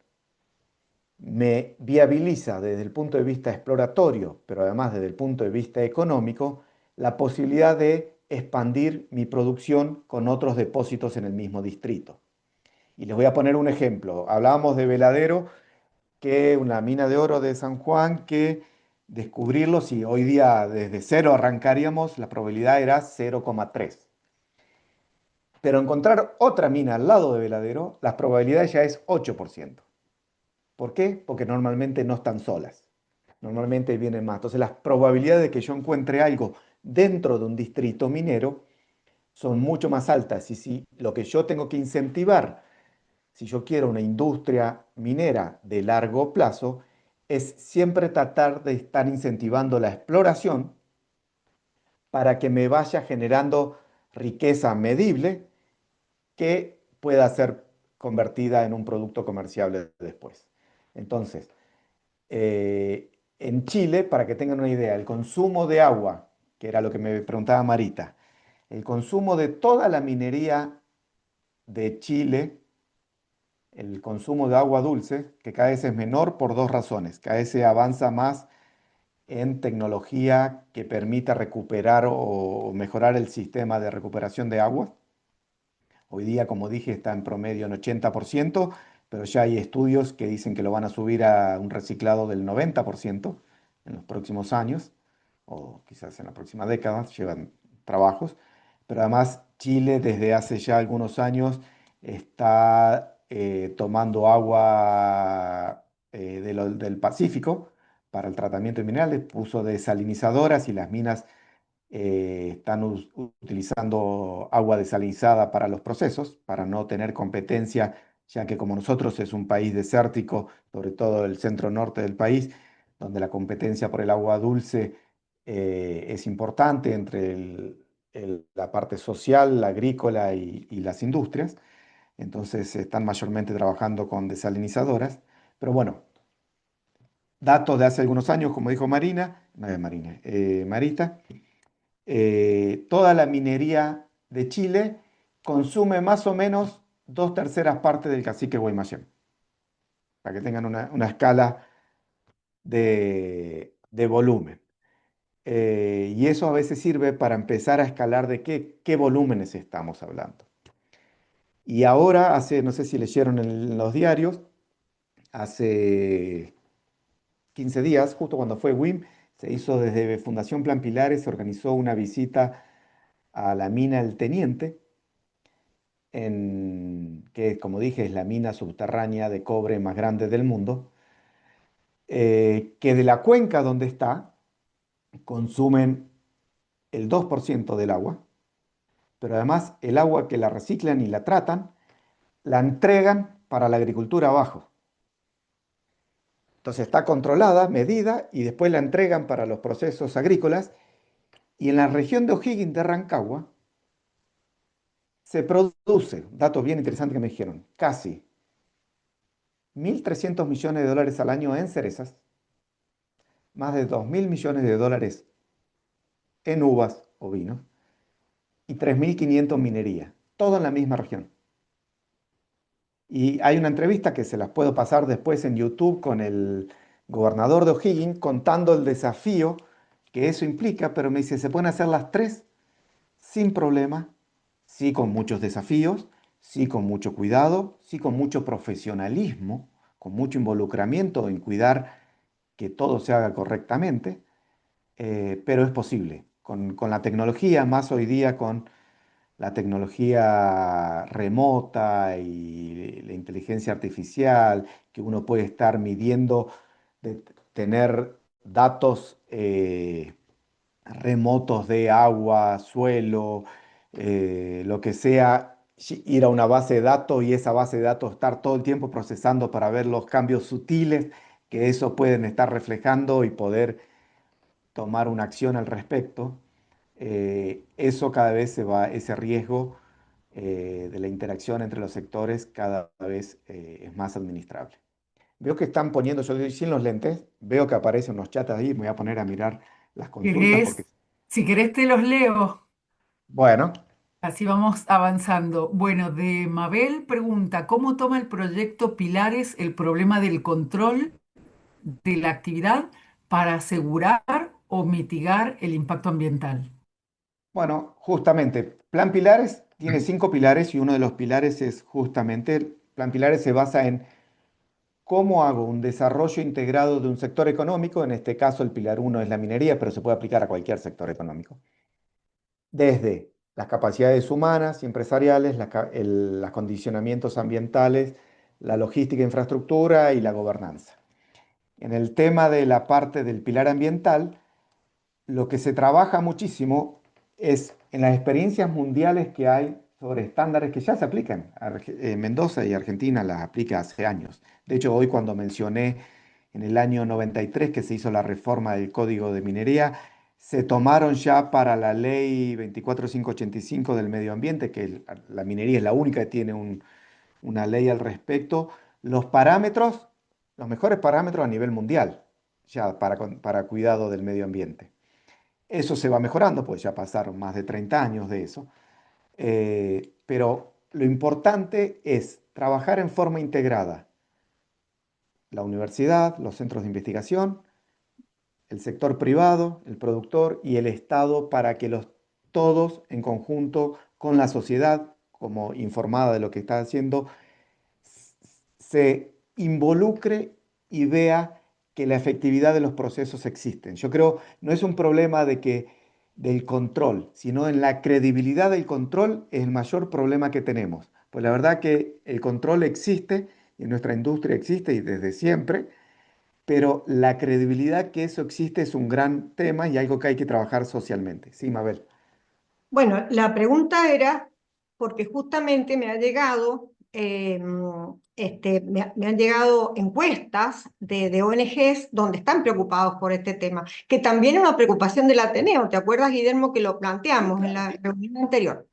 me viabiliza desde el punto de vista exploratorio, pero además desde el punto de vista económico, la posibilidad de expandir mi producción con otros depósitos en el mismo distrito. Y les voy a poner un ejemplo. Hablábamos de Veladero, que una mina de oro de San Juan, que descubrirlo, si hoy día desde cero arrancaríamos, la probabilidad era 0,3. Pero encontrar otra mina al lado de Veladero, la probabilidad ya es 8%. ¿Por qué? Porque normalmente no están solas. Normalmente vienen más. Entonces las probabilidades de que yo encuentre algo dentro de un distrito minero son mucho más altas. Y si lo que yo tengo que incentivar, si yo quiero una industria minera de largo plazo, es siempre tratar de estar incentivando la exploración para que me vaya generando riqueza medible que pueda ser convertida en un producto comerciable después. Entonces, en Chile, para que tengan una idea, el consumo de agua, que era lo que me preguntaba Marita, el consumo de toda la minería de Chile, el consumo de agua dulce, que cada vez es menor por dos razones. Cada vez se avanza más en tecnología que permita recuperar o mejorar el sistema de recuperación de agua. Hoy día, como dije, está en promedio en 80%, pero ya hay estudios que dicen que lo van a subir a un reciclado del 90% en los próximos años, o quizás en la próxima década, llevan trabajos. Pero además, Chile desde hace ya algunos años está tomando agua del Pacífico para el tratamiento de minerales, puso desalinizadoras y las minas están utilizando agua desalinizada para los procesos, para no tener competencia, ya que como nosotros es un país desértico, sobre todo el centro norte del país, donde la competencia por el agua dulce es importante entre la parte social, la agrícola y las industrias. Entonces están mayormente trabajando con desalinizadoras. Pero bueno, datos de hace algunos años, como dijo Marita, toda la minería de Chile consume más o menos dos terceras partes del cacique Guaymallén, para que tengan una escala de volumen. Y eso a veces sirve para empezar a escalar de qué volúmenes estamos hablando. Y ahora, no sé si leyeron en los diarios, hace 15 días, justo cuando fue WIM, se hizo desde Fundación Plan Pilares, se organizó una visita a la mina El Teniente, que como dije es la mina subterránea de cobre más grande del mundo, que de la cuenca donde está consumen el 2% del agua, pero además el agua que la reciclan y la tratan, la entregan para la agricultura abajo. Entonces está controlada, medida y después la entregan para los procesos agrícolas. Y en la región de O'Higgins de Rancagua se produce, dato bien interesante que me dijeron, casi 1.300 millones de dólares al año en cerezas, más de 2.000 millones de dólares en uvas o vinos y 3.500 en minería, todo en la misma región. Y hay una entrevista que se las puedo pasar después en YouTube con el gobernador de O'Higgins contando el desafío que eso implica, pero me dice, se pueden hacer las tres sin problema, sí con muchos desafíos, sí con mucho cuidado, sí con mucho profesionalismo, con mucho involucramiento en cuidar que todo se haga correctamente, pero es posible. Con la tecnología, más hoy día con la tecnología remota y la inteligencia artificial, que uno puede estar midiendo, tener datos remotos de agua, suelo, lo que sea, ir a una base de datos y esa base de datos estar todo el tiempo procesando para ver los cambios sutiles que eso pueden estar reflejando y poder tomar una acción al respecto. Eso cada vez se va, ese riesgo de la interacción entre los sectores cada vez es más administrable. Veo que están poniendo, yo estoy sin los lentes, veo que aparecen unos chats ahí, me voy a poner a mirar las consultas porque, ¿Querés? Si querés te los leo. bueno, Así vamos avanzando. Bueno, de Mabel pregunta, ¿cómo toma el proyecto Pilares el problema del control de la actividad para asegurar o mitigar el impacto ambiental? Bueno, justamente, Plan Pilares tiene 5 pilares y uno de los pilares es justamente, Plan Pilares se basa en cómo hago un desarrollo integrado de un sector económico, en este caso el pilar uno es la minería, pero se puede aplicar a cualquier sector económico, desde las capacidades humanas y empresariales, los condicionamientos ambientales, la logística e infraestructura y la gobernanza. En el tema de la parte del pilar ambiental, lo que se trabaja muchísimo es en las experiencias mundiales que hay sobre estándares que ya se aplican. Mendoza y Argentina las aplica hace años. De hecho, hoy cuando mencioné en el año 93 que se hizo la reforma del Código de Minería, se tomaron ya para la ley 24585 del medio ambiente, que la minería es la única que tiene una ley al respecto, los parámetros, los mejores parámetros a nivel mundial, ya para cuidado del medio ambiente. Eso se va mejorando, pues ya pasaron más de 30 años de eso. Pero lo importante es trabajar en forma integrada. La universidad, los centros de investigación, el sector privado, el productor y el Estado para que todos en conjunto con la sociedad, como informada de lo que está haciendo, se involucre y vea que la efectividad de los procesos existen. Yo creo, no es un problema del control, sino en la credibilidad del control es el mayor problema que tenemos. Pues la verdad que el control existe y en nuestra industria existe y desde siempre, pero la credibilidad que eso existe es un gran tema y algo que hay que trabajar socialmente. Sí, Mabel. Bueno, la pregunta era, porque justamente me ha llegado, me han llegado encuestas de ONGs donde están preocupados por este tema, que también es una preocupación del Ateneo. ¿Te acuerdas, Guillermo, que lo planteamos en la reunión anterior?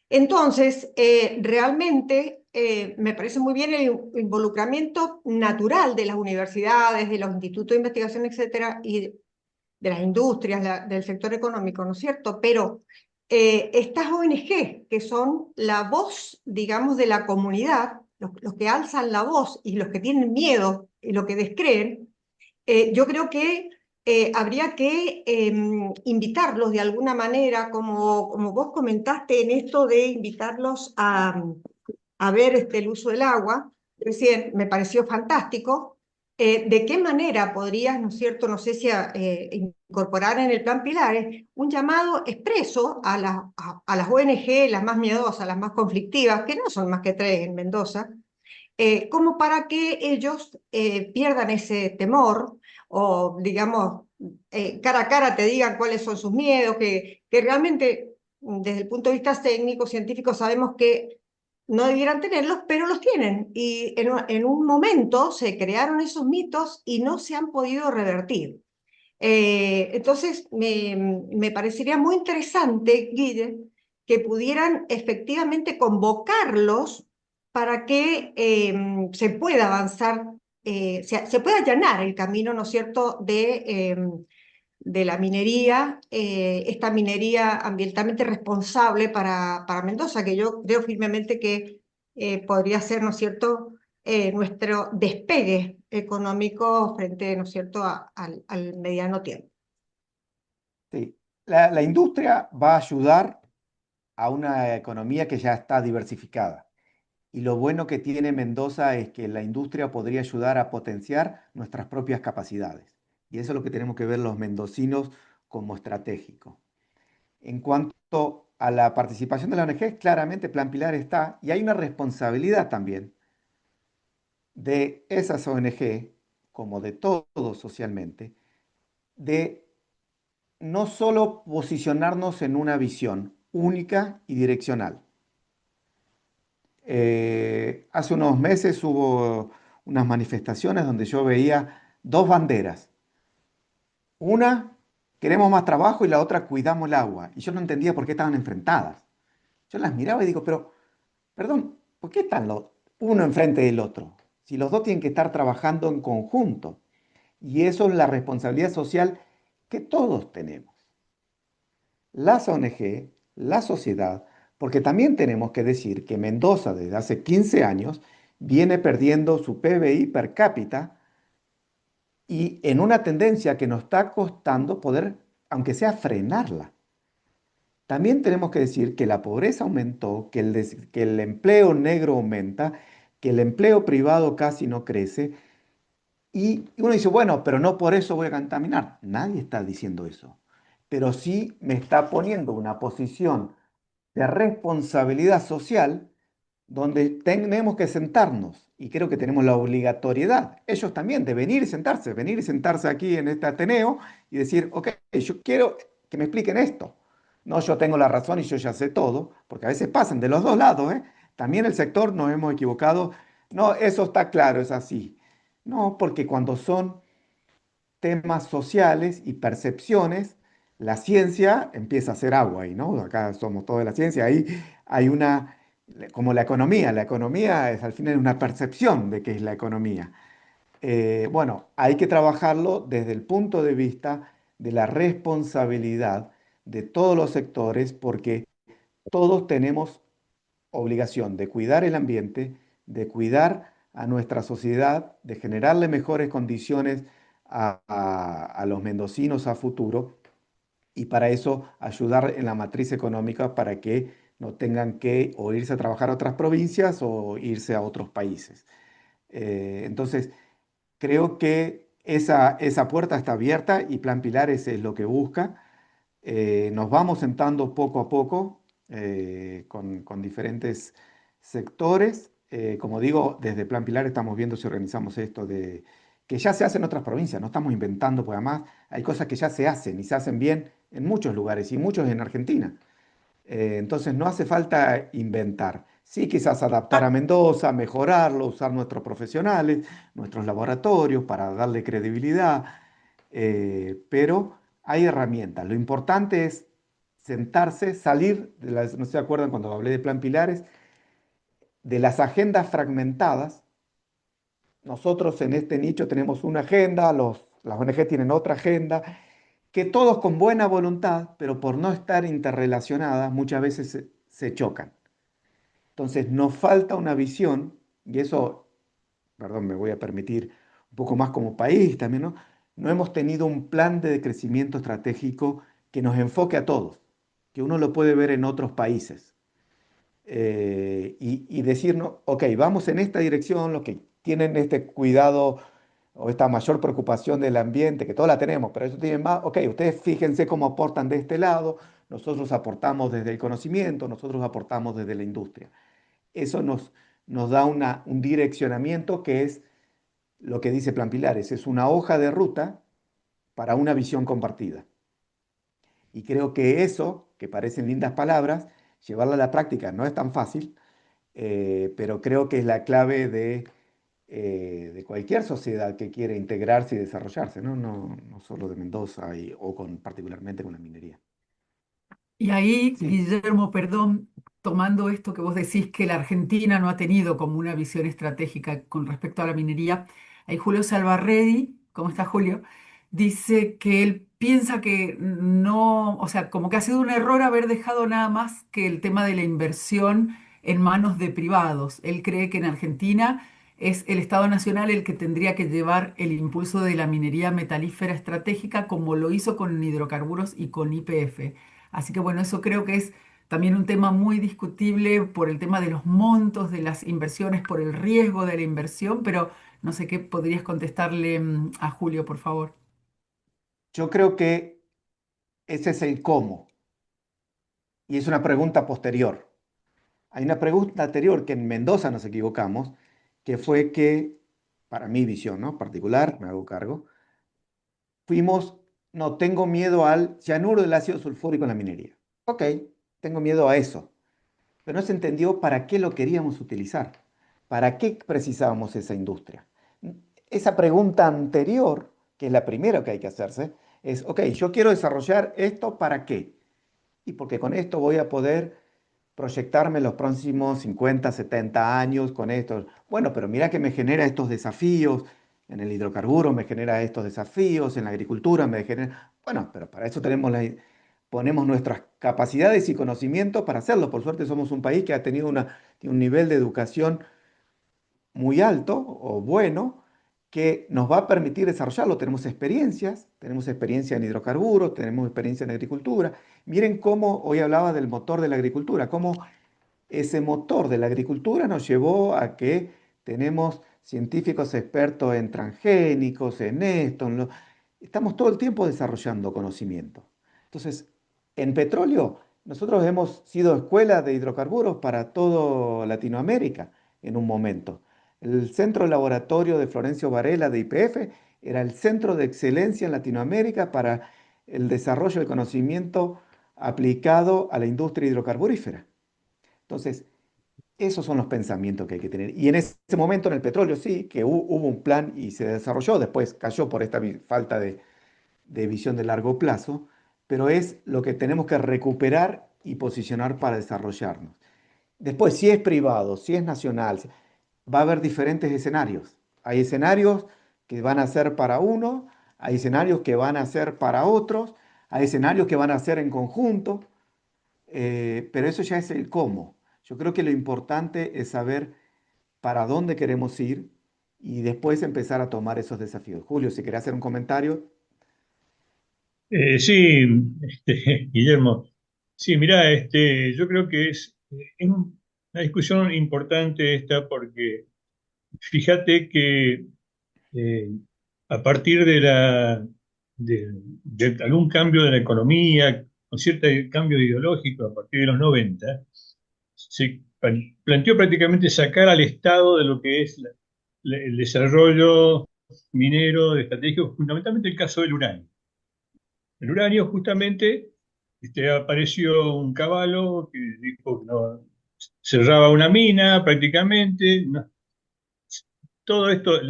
Entonces, realmente me parece muy bien el involucramiento natural de las universidades, de los institutos de investigación, etcétera, y de las industrias, del sector económico, ¿no es cierto? Pero estas ONG, que son la voz, digamos, de la comunidad, los que alzan la voz y los que tienen miedo y los que descreen, yo creo que habría que invitarlos de alguna manera, como vos comentaste en esto de invitarlos a ver el uso del agua, recién me pareció fantástico. ¿De qué manera podrías, ¿no es cierto?, no sé si incorporar en el plan Pilares un llamado expreso a las ONG, las más miedosas, las más conflictivas, que no son más que tres en Mendoza, como para que ellos pierdan ese temor o, digamos, cara a cara te digan cuáles son sus miedos, que realmente desde el punto de vista técnico, científico, sabemos que no debieran tenerlos, pero los tienen. Y en un momento se crearon esos mitos y no se han podido revertir. Entonces, me parecería muy interesante, Guille, que pudieran efectivamente convocarlos para que se pueda avanzar, se pueda allanar el camino, ¿no es cierto?, de la minería, esta minería ambientalmente responsable para Mendoza, que yo creo firmemente que podría ser, ¿no es cierto?, nuestro despegue económico frente, ¿no es cierto?, al mediano tiempo. Sí. La industria va a ayudar a una economía que ya está diversificada. Y lo bueno que tiene Mendoza es que la industria podría ayudar a potenciar nuestras propias capacidades. Y eso es lo que tenemos que ver los mendocinos como estratégico. En cuanto a la participación de la ONG, claramente Plan Pilar está, y hay una responsabilidad también de esas ONG, como de todos socialmente, de no solo posicionarnos en una visión única y direccional. Hace unos meses hubo unas manifestaciones donde yo veía dos banderas. Una, queremos más trabajo y la otra, cuidamos el agua. Y yo no entendía por qué estaban enfrentadas. Yo las miraba y digo, pero, perdón, ¿por qué están uno enfrente del otro? Si los dos tienen que estar trabajando en conjunto. Y eso es la responsabilidad social que todos tenemos. Las ONG, la sociedad, Porque también tenemos que decir que Mendoza desde hace 15 años viene perdiendo su PBI per cápita y en una tendencia que nos está costando poder, aunque sea frenarla. También tenemos que decir que la pobreza aumentó, que el empleo negro aumenta, que el empleo privado casi no crece. Y uno dice, bueno, pero no por eso voy a contaminar. Nadie está diciendo eso. Pero sí me está poniendo una posición de responsabilidad social donde tenemos que sentarnos, y creo que tenemos la obligatoriedad, ellos también, de venir y sentarse aquí en este Ateneo y decir, ok, yo quiero que me expliquen esto. No, yo tengo la razón y yo ya sé todo, porque a veces pasan de los dos lados, ¿eh? También el sector nos hemos equivocado. No, eso está claro, es así. No, porque cuando son temas sociales y percepciones, la ciencia empieza a hacer agua ahí, ¿no? Acá somos todos de la ciencia, ahí hay una, como la economía es al final una percepción de qué es la economía. Bueno, hay que trabajarlo desde el punto de vista de la responsabilidad de todos los sectores, porque todos tenemos obligación de cuidar el ambiente, de cuidar a nuestra sociedad, de generarle mejores condiciones a los mendocinos a futuro y para eso ayudar en la matriz económica para que no tengan que o irse a trabajar a otras provincias o irse a otros países. Entonces, creo que esa puerta está abierta y Plan Pilares es lo que busca. Nos vamos sentando poco a poco con diferentes sectores. Como digo, desde Plan Pilar estamos viendo si organizamos esto de que ya se hace en otras provincias, no estamos inventando, porque además hay cosas que ya se hacen y se hacen bien en muchos lugares y muchos en Argentina. Entonces no hace falta inventar. Sí, quizás adaptar a Mendoza, mejorarlo, usar nuestros profesionales, nuestros laboratorios para darle credibilidad, pero hay herramientas. Lo importante es sentarse, salir de las, no se acuerdan cuando hablé de Plan Pilares, de las agendas fragmentadas. Nosotros en este nicho tenemos una agenda, las ONG tienen otra agenda, que todos con buena voluntad, pero por no estar interrelacionadas, muchas veces se chocan. Entonces nos falta una visión, y eso, perdón, me voy a permitir un poco más como país también, ¿no? No hemos tenido un plan de crecimiento estratégico que nos enfoque a todos, que uno lo puede ver en otros países. Y decirnos, ok, vamos en esta dirección, los que tienen este cuidado o esta mayor preocupación del ambiente, que todos la tenemos, pero eso tienen más, ok, ustedes fíjense cómo aportan de este lado, nosotros aportamos desde el conocimiento, nosotros aportamos desde la industria. Eso nos da un direccionamiento que es lo que dice Plan Pilares, es una hoja de ruta para una visión compartida. Y creo que eso, que parecen lindas palabras, llevarla a la práctica no es tan fácil, pero creo que es la clave de cualquier sociedad que quiere integrarse y desarrollarse, ¿no? No solo de Mendoza particularmente con la minería. Y ahí, Sí, Guillermo, perdón, tomando esto que vos decís que la Argentina no ha tenido como una visión estratégica con respecto a la minería, ahí Julio Salvarredi, ¿cómo está Julio? Dice que él piensa que no, o sea, como que ha sido un error haber dejado nada más que el tema de la inversión en manos de privados. Él cree que en Argentina es el Estado Nacional el que tendría que llevar el impulso de la minería metalífera estratégica como lo hizo con hidrocarburos y con YPF. Así que bueno, eso creo que es también un tema muy discutible por el tema de los montos de las inversiones, por el riesgo de la inversión, pero no sé qué podrías contestarle a Julio, por favor. yo creo que ese es el cómo, y es una pregunta posterior. Hay una pregunta anterior que en Mendoza nos equivocamos, que fue que, para mi visión, ¿no? Particular, me hago cargo, fuimos, no, tengo miedo al cianuro del ácido sulfúrico en la minería. Ok, tengo miedo a eso, pero no se entendió para qué lo queríamos utilizar, para qué precisábamos esa industria. Esa pregunta anterior, que es la primera que hay que hacerse, es, ok, yo quiero desarrollar esto, ¿para qué? Y porque con esto voy a poder proyectarme los próximos 50, 70 años con esto. Bueno, pero mira que me genera estos desafíos, en el hidrocarburo me genera estos desafíos, en la agricultura me genera... Bueno, pero para eso tenemos la... ponemos nuestras capacidades y conocimientos para hacerlo. Por suerte somos un país que ha tenido un nivel de educación muy alto o bueno que nos va a permitir desarrollarlo. Tenemos experiencia en hidrocarburos, tenemos experiencia en agricultura. Miren cómo hoy hablaba del motor de la agricultura, cómo ese motor de la agricultura nos llevó a que tenemos científicos expertos en transgénicos, en esto, estamos todo el tiempo desarrollando conocimiento. Entonces, en petróleo, nosotros hemos sido escuela de hidrocarburos para toda Latinoamérica en un momento. El Centro Laboratorio de Florencio Varela de YPF era el centro de excelencia en Latinoamérica para el desarrollo del conocimiento aplicado a la industria hidrocarburífera. Entonces, esos son los pensamientos que hay que tener. Y en ese momento en el petróleo sí, que hubo un plan y se desarrolló, después cayó por esta falta de visión de largo plazo, pero es lo que tenemos que recuperar y posicionar para desarrollarnos. Después, si es privado, si es nacional, va a haber diferentes escenarios. Hay escenarios que van a ser para uno, hay escenarios que van a ser para otros, hay escenarios que van a ser en conjunto, pero eso ya es el cómo. Yo creo que lo importante es saber para dónde queremos ir y después empezar a tomar esos desafíos. Julio, si querés hacer un comentario. Sí, Guillermo. Sí, mira, yo creo que es una discusión importante esta porque fíjate que eh, a partir de algún cambio de la economía, con cierto cambio ideológico a partir de los 90, se planteó prácticamente sacar al Estado de lo que es el desarrollo minero, de estratégico, fundamentalmente el caso del uranio. El uranio justamente apareció un caballo que dijo que no, cerraba una mina prácticamente, todo esto,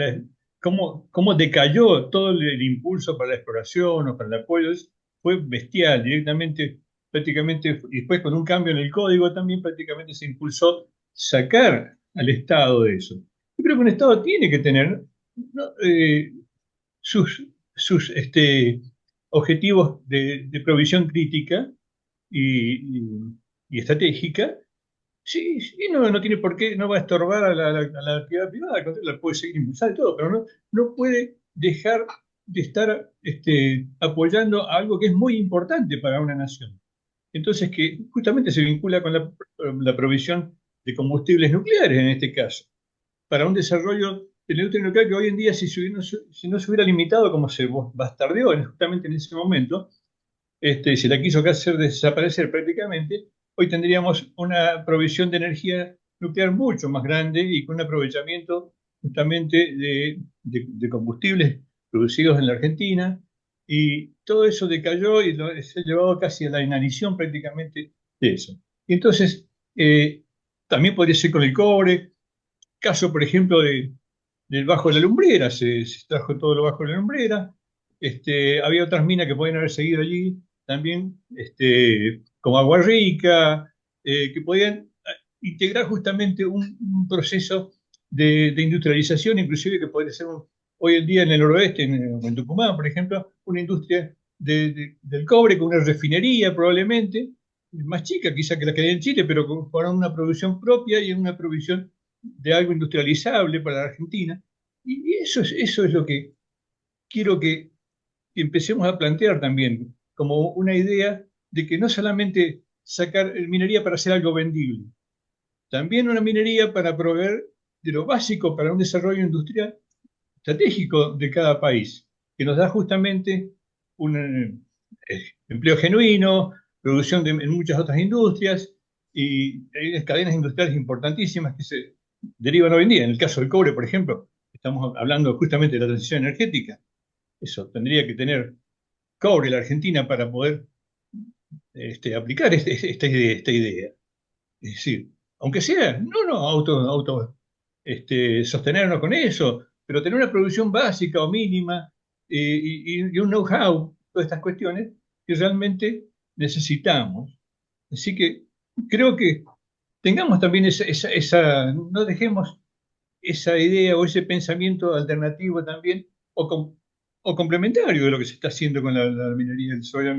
cómo decayó todo el impulso para la exploración o para el apoyo, fue bestial, directamente, prácticamente, y después con un cambio en el código también prácticamente se impulsó sacar al Estado de eso. Yo creo que un Estado tiene que tener, ¿no? sus objetivos de provisión crítica y estratégica. Sí, sí, no tiene por qué, no va a estorbar a la actividad privada, al contrario, la puede seguir impulsando y todo, pero no puede dejar de estar apoyando algo que es muy importante para una nación. Entonces, que justamente se vincula con la provisión de combustibles nucleares en este caso, para un desarrollo de la industria nuclear que hoy en día, si no se hubiera limitado como se bastardeó justamente en ese momento, se la quiso hacer desaparecer prácticamente, hoy tendríamos una provisión de energía nuclear mucho más grande y con un aprovechamiento justamente de combustibles producidos en la Argentina, y todo eso decayó y se ha llevado casi a la inanición prácticamente de eso. Y entonces, también podría ser con el cobre, caso por ejemplo del Bajo de la Lumbrera, se extrajo todo lo Bajo de la Lumbrera. Había otras minas que podían haber seguido allí también, como Agua Rica, que podían integrar justamente un proceso de industrialización, inclusive que podría ser hoy en día en el noroeste, en Tucumán, por ejemplo, una industria del cobre con una refinería probablemente, más chica quizá que la que hay en Chile, pero con una producción propia y una provisión de algo industrializable para la Argentina. Y eso es lo que quiero que empecemos a plantear también, como una idea de que no solamente sacar minería para hacer algo vendible, también una minería para proveer de lo básico para un desarrollo industrial estratégico de cada país, que nos da justamente un empleo genuino, producción en muchas otras industrias, y hay cadenas industriales importantísimas que se derivan hoy en día. En el caso del cobre, por ejemplo, estamos hablando justamente de la transición energética. Eso tendría que tener cobre la Argentina para poder aplicar esta idea. Es decir, aunque sea, no sostenernos con eso, pero tener una producción básica o mínima, y un know-how, todas estas cuestiones que realmente necesitamos. Así que creo que tengamos también no dejemos esa idea o ese pensamiento alternativo también, o complementario de lo que se está haciendo con la minería del soya,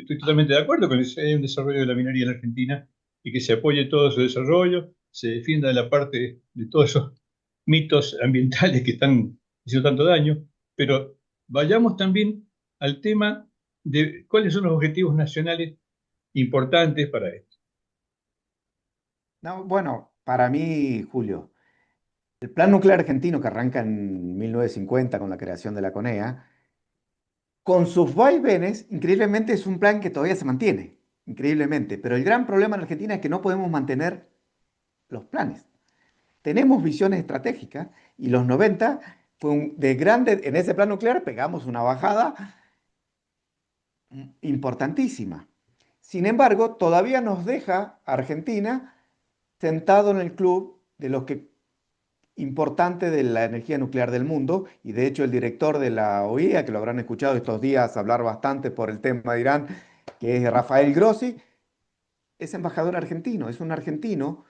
estoy totalmente de acuerdo con que hay un desarrollo de la minería en la Argentina y que se apoye todo su desarrollo, se defienda la parte de todos esos mitos ambientales que están haciendo tanto daño, pero vayamos también al tema de cuáles son los objetivos nacionales importantes para esto. No, bueno, para mí, Julio, el Plan Nuclear Argentino que arranca en 1950 con la creación de la CONEA, con sus vaivenes, increíblemente es un plan que todavía se mantiene, increíblemente. Pero el gran problema en Argentina es que no podemos mantener los planes. Tenemos visiones estratégicas y los 90 fue de grande, en ese plan nuclear pegamos una bajada importantísima. Sin embargo, todavía nos deja a Argentina sentado en el club de los que importante de la energía nuclear del mundo, y de hecho el director de la OIEA, que lo habrán escuchado estos días hablar bastante por el tema de Irán, que es Rafael Grossi, es embajador argentino, es un argentino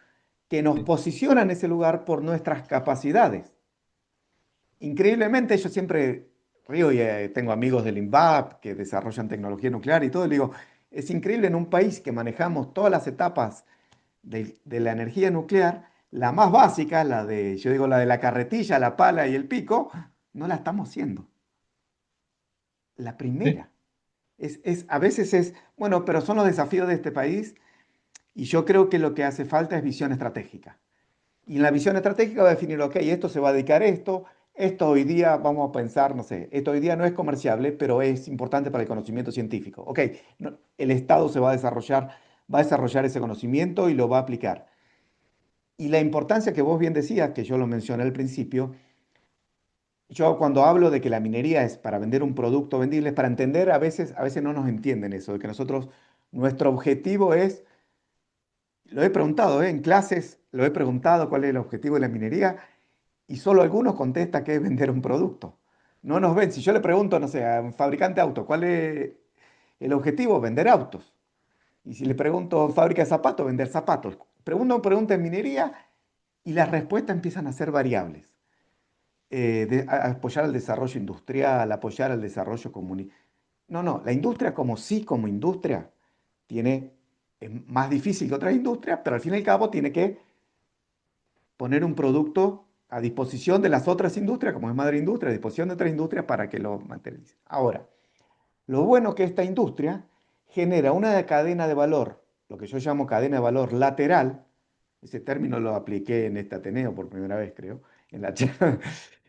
que nos posiciona en ese lugar por nuestras capacidades. Increíblemente, yo siempre río y tengo amigos del INVAP que desarrollan tecnología nuclear y todo, y digo, es increíble en un país que manejamos todas las etapas de la energía nuclear, la más básica, la de, yo digo, la de la carretilla, la pala y el pico, no la estamos haciendo. La ¿Sí? primera. A veces es, bueno, pero son los desafíos de este país y yo creo que lo que hace falta es visión estratégica. Y en la visión estratégica va a definir, ok, esto se va a dedicar a esto, esto hoy día vamos a pensar, no sé, esto hoy día no es comerciable, pero es importante para el conocimiento científico. Ok, el Estado se va a desarrollar ese conocimiento y lo va a aplicar. Y la importancia que vos bien decías, que yo lo mencioné al principio, yo cuando hablo de que la minería es para vender un producto vendible, es para entender, a veces no nos entienden eso, de que nosotros, nuestro objetivo es, lo he preguntado, en clases, lo he preguntado cuál es el objetivo de la minería, y solo algunos contestan que es vender un producto. No nos ven, si yo le pregunto, no sé, a un fabricante de autos, ¿cuál es el objetivo? Vender autos. Y si le pregunto a un fábrica de zapatos, vender zapatos. Pregunta en minería y las respuestas empiezan a ser variables. Apoyar al desarrollo industrial, apoyar al desarrollo comunitario. No, no, la industria como sí, como industria, es más difícil que otras industrias, pero al fin y al cabo tiene que poner un producto a disposición de las otras industrias, como es madre industria, a disposición de otras industrias para que lo materialicen. Ahora, lo bueno que esta industria genera una cadena de valor, lo que yo llamo cadena de valor lateral, ese término lo apliqué en este Ateneo por primera vez, creo, en la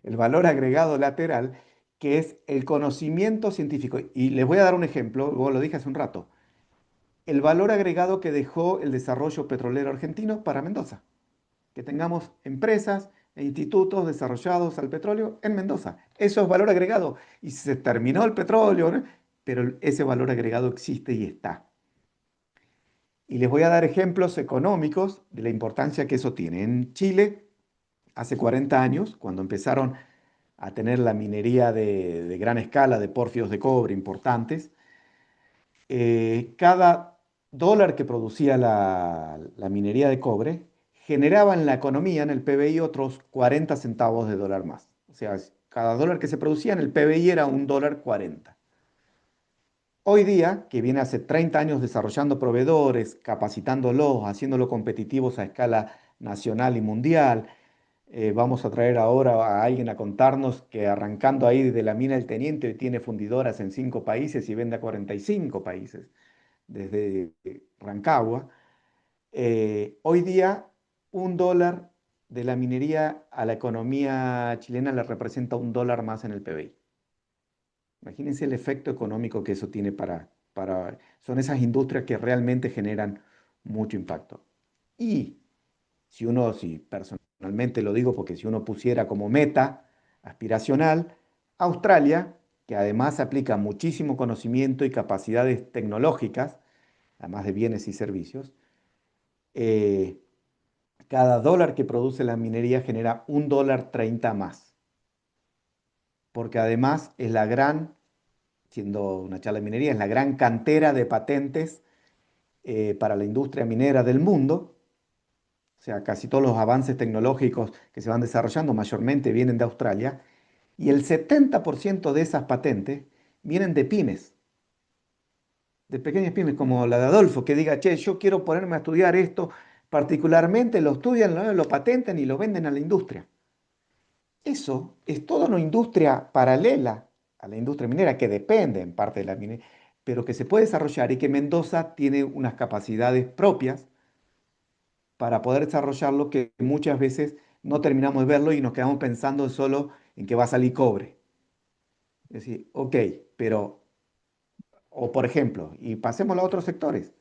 el valor agregado lateral, que es el conocimiento científico. Y les voy a dar un ejemplo, vos lo dije hace un rato, el valor agregado que dejó el desarrollo petrolero argentino para Mendoza, que tengamos empresas e institutos desarrollados al petróleo en Mendoza. Eso es valor agregado. Y se terminó el petróleo, ¿no? Pero ese valor agregado existe y está. Y les voy a dar ejemplos económicos de la importancia que eso tiene. En Chile, hace 40 años, cuando empezaron a tener la minería de gran escala de pórfidos de cobre importantes, cada dólar que producía la minería de cobre generaba en la economía, en el PBI, otros 40 centavos de dólar más. O sea, cada dólar que se producía en el PBI era un dólar 40. Hoy día, que viene hace 30 años desarrollando proveedores, capacitándolos, haciéndolos competitivos a escala nacional y mundial, vamos a traer ahora a alguien a contarnos que arrancando ahí de la mina del Teniente, hoy tiene fundidoras en 5 países y vende a 45 países desde Rancagua. Hoy día, un dólar de la minería a la economía chilena le representa un dólar más en el PBI. Imagínense el efecto económico que eso tiene son esas industrias que realmente generan mucho impacto. Y si personalmente lo digo, porque si uno pusiera como meta aspiracional, Australia, que además aplica muchísimo conocimiento y capacidades tecnológicas, además de bienes y servicios, eh, cada dólar que produce la minería genera un dólar 30 más, porque además es la gran, siendo una charla de minería, es la gran cantera de patentes para la industria minera del mundo. O sea, casi todos los avances tecnológicos que se van desarrollando mayormente vienen de Australia, y el 70% de esas patentes vienen de pymes. de pequeñas pymes como la de Adolfo, que diga, che, yo quiero ponerme a estudiar esto, particularmente lo estudian, lo patentan y lo venden a la industria. Eso es toda una industria paralela a la industria minera que depende en parte de la minería, pero que se puede desarrollar y que Mendoza tiene unas capacidades propias para poder desarrollarlo que muchas veces no terminamos de verlo y nos quedamos pensando solo en que va a salir cobre. Es decir, ok, pero, o por ejemplo, y pasémoslo a otros sectores.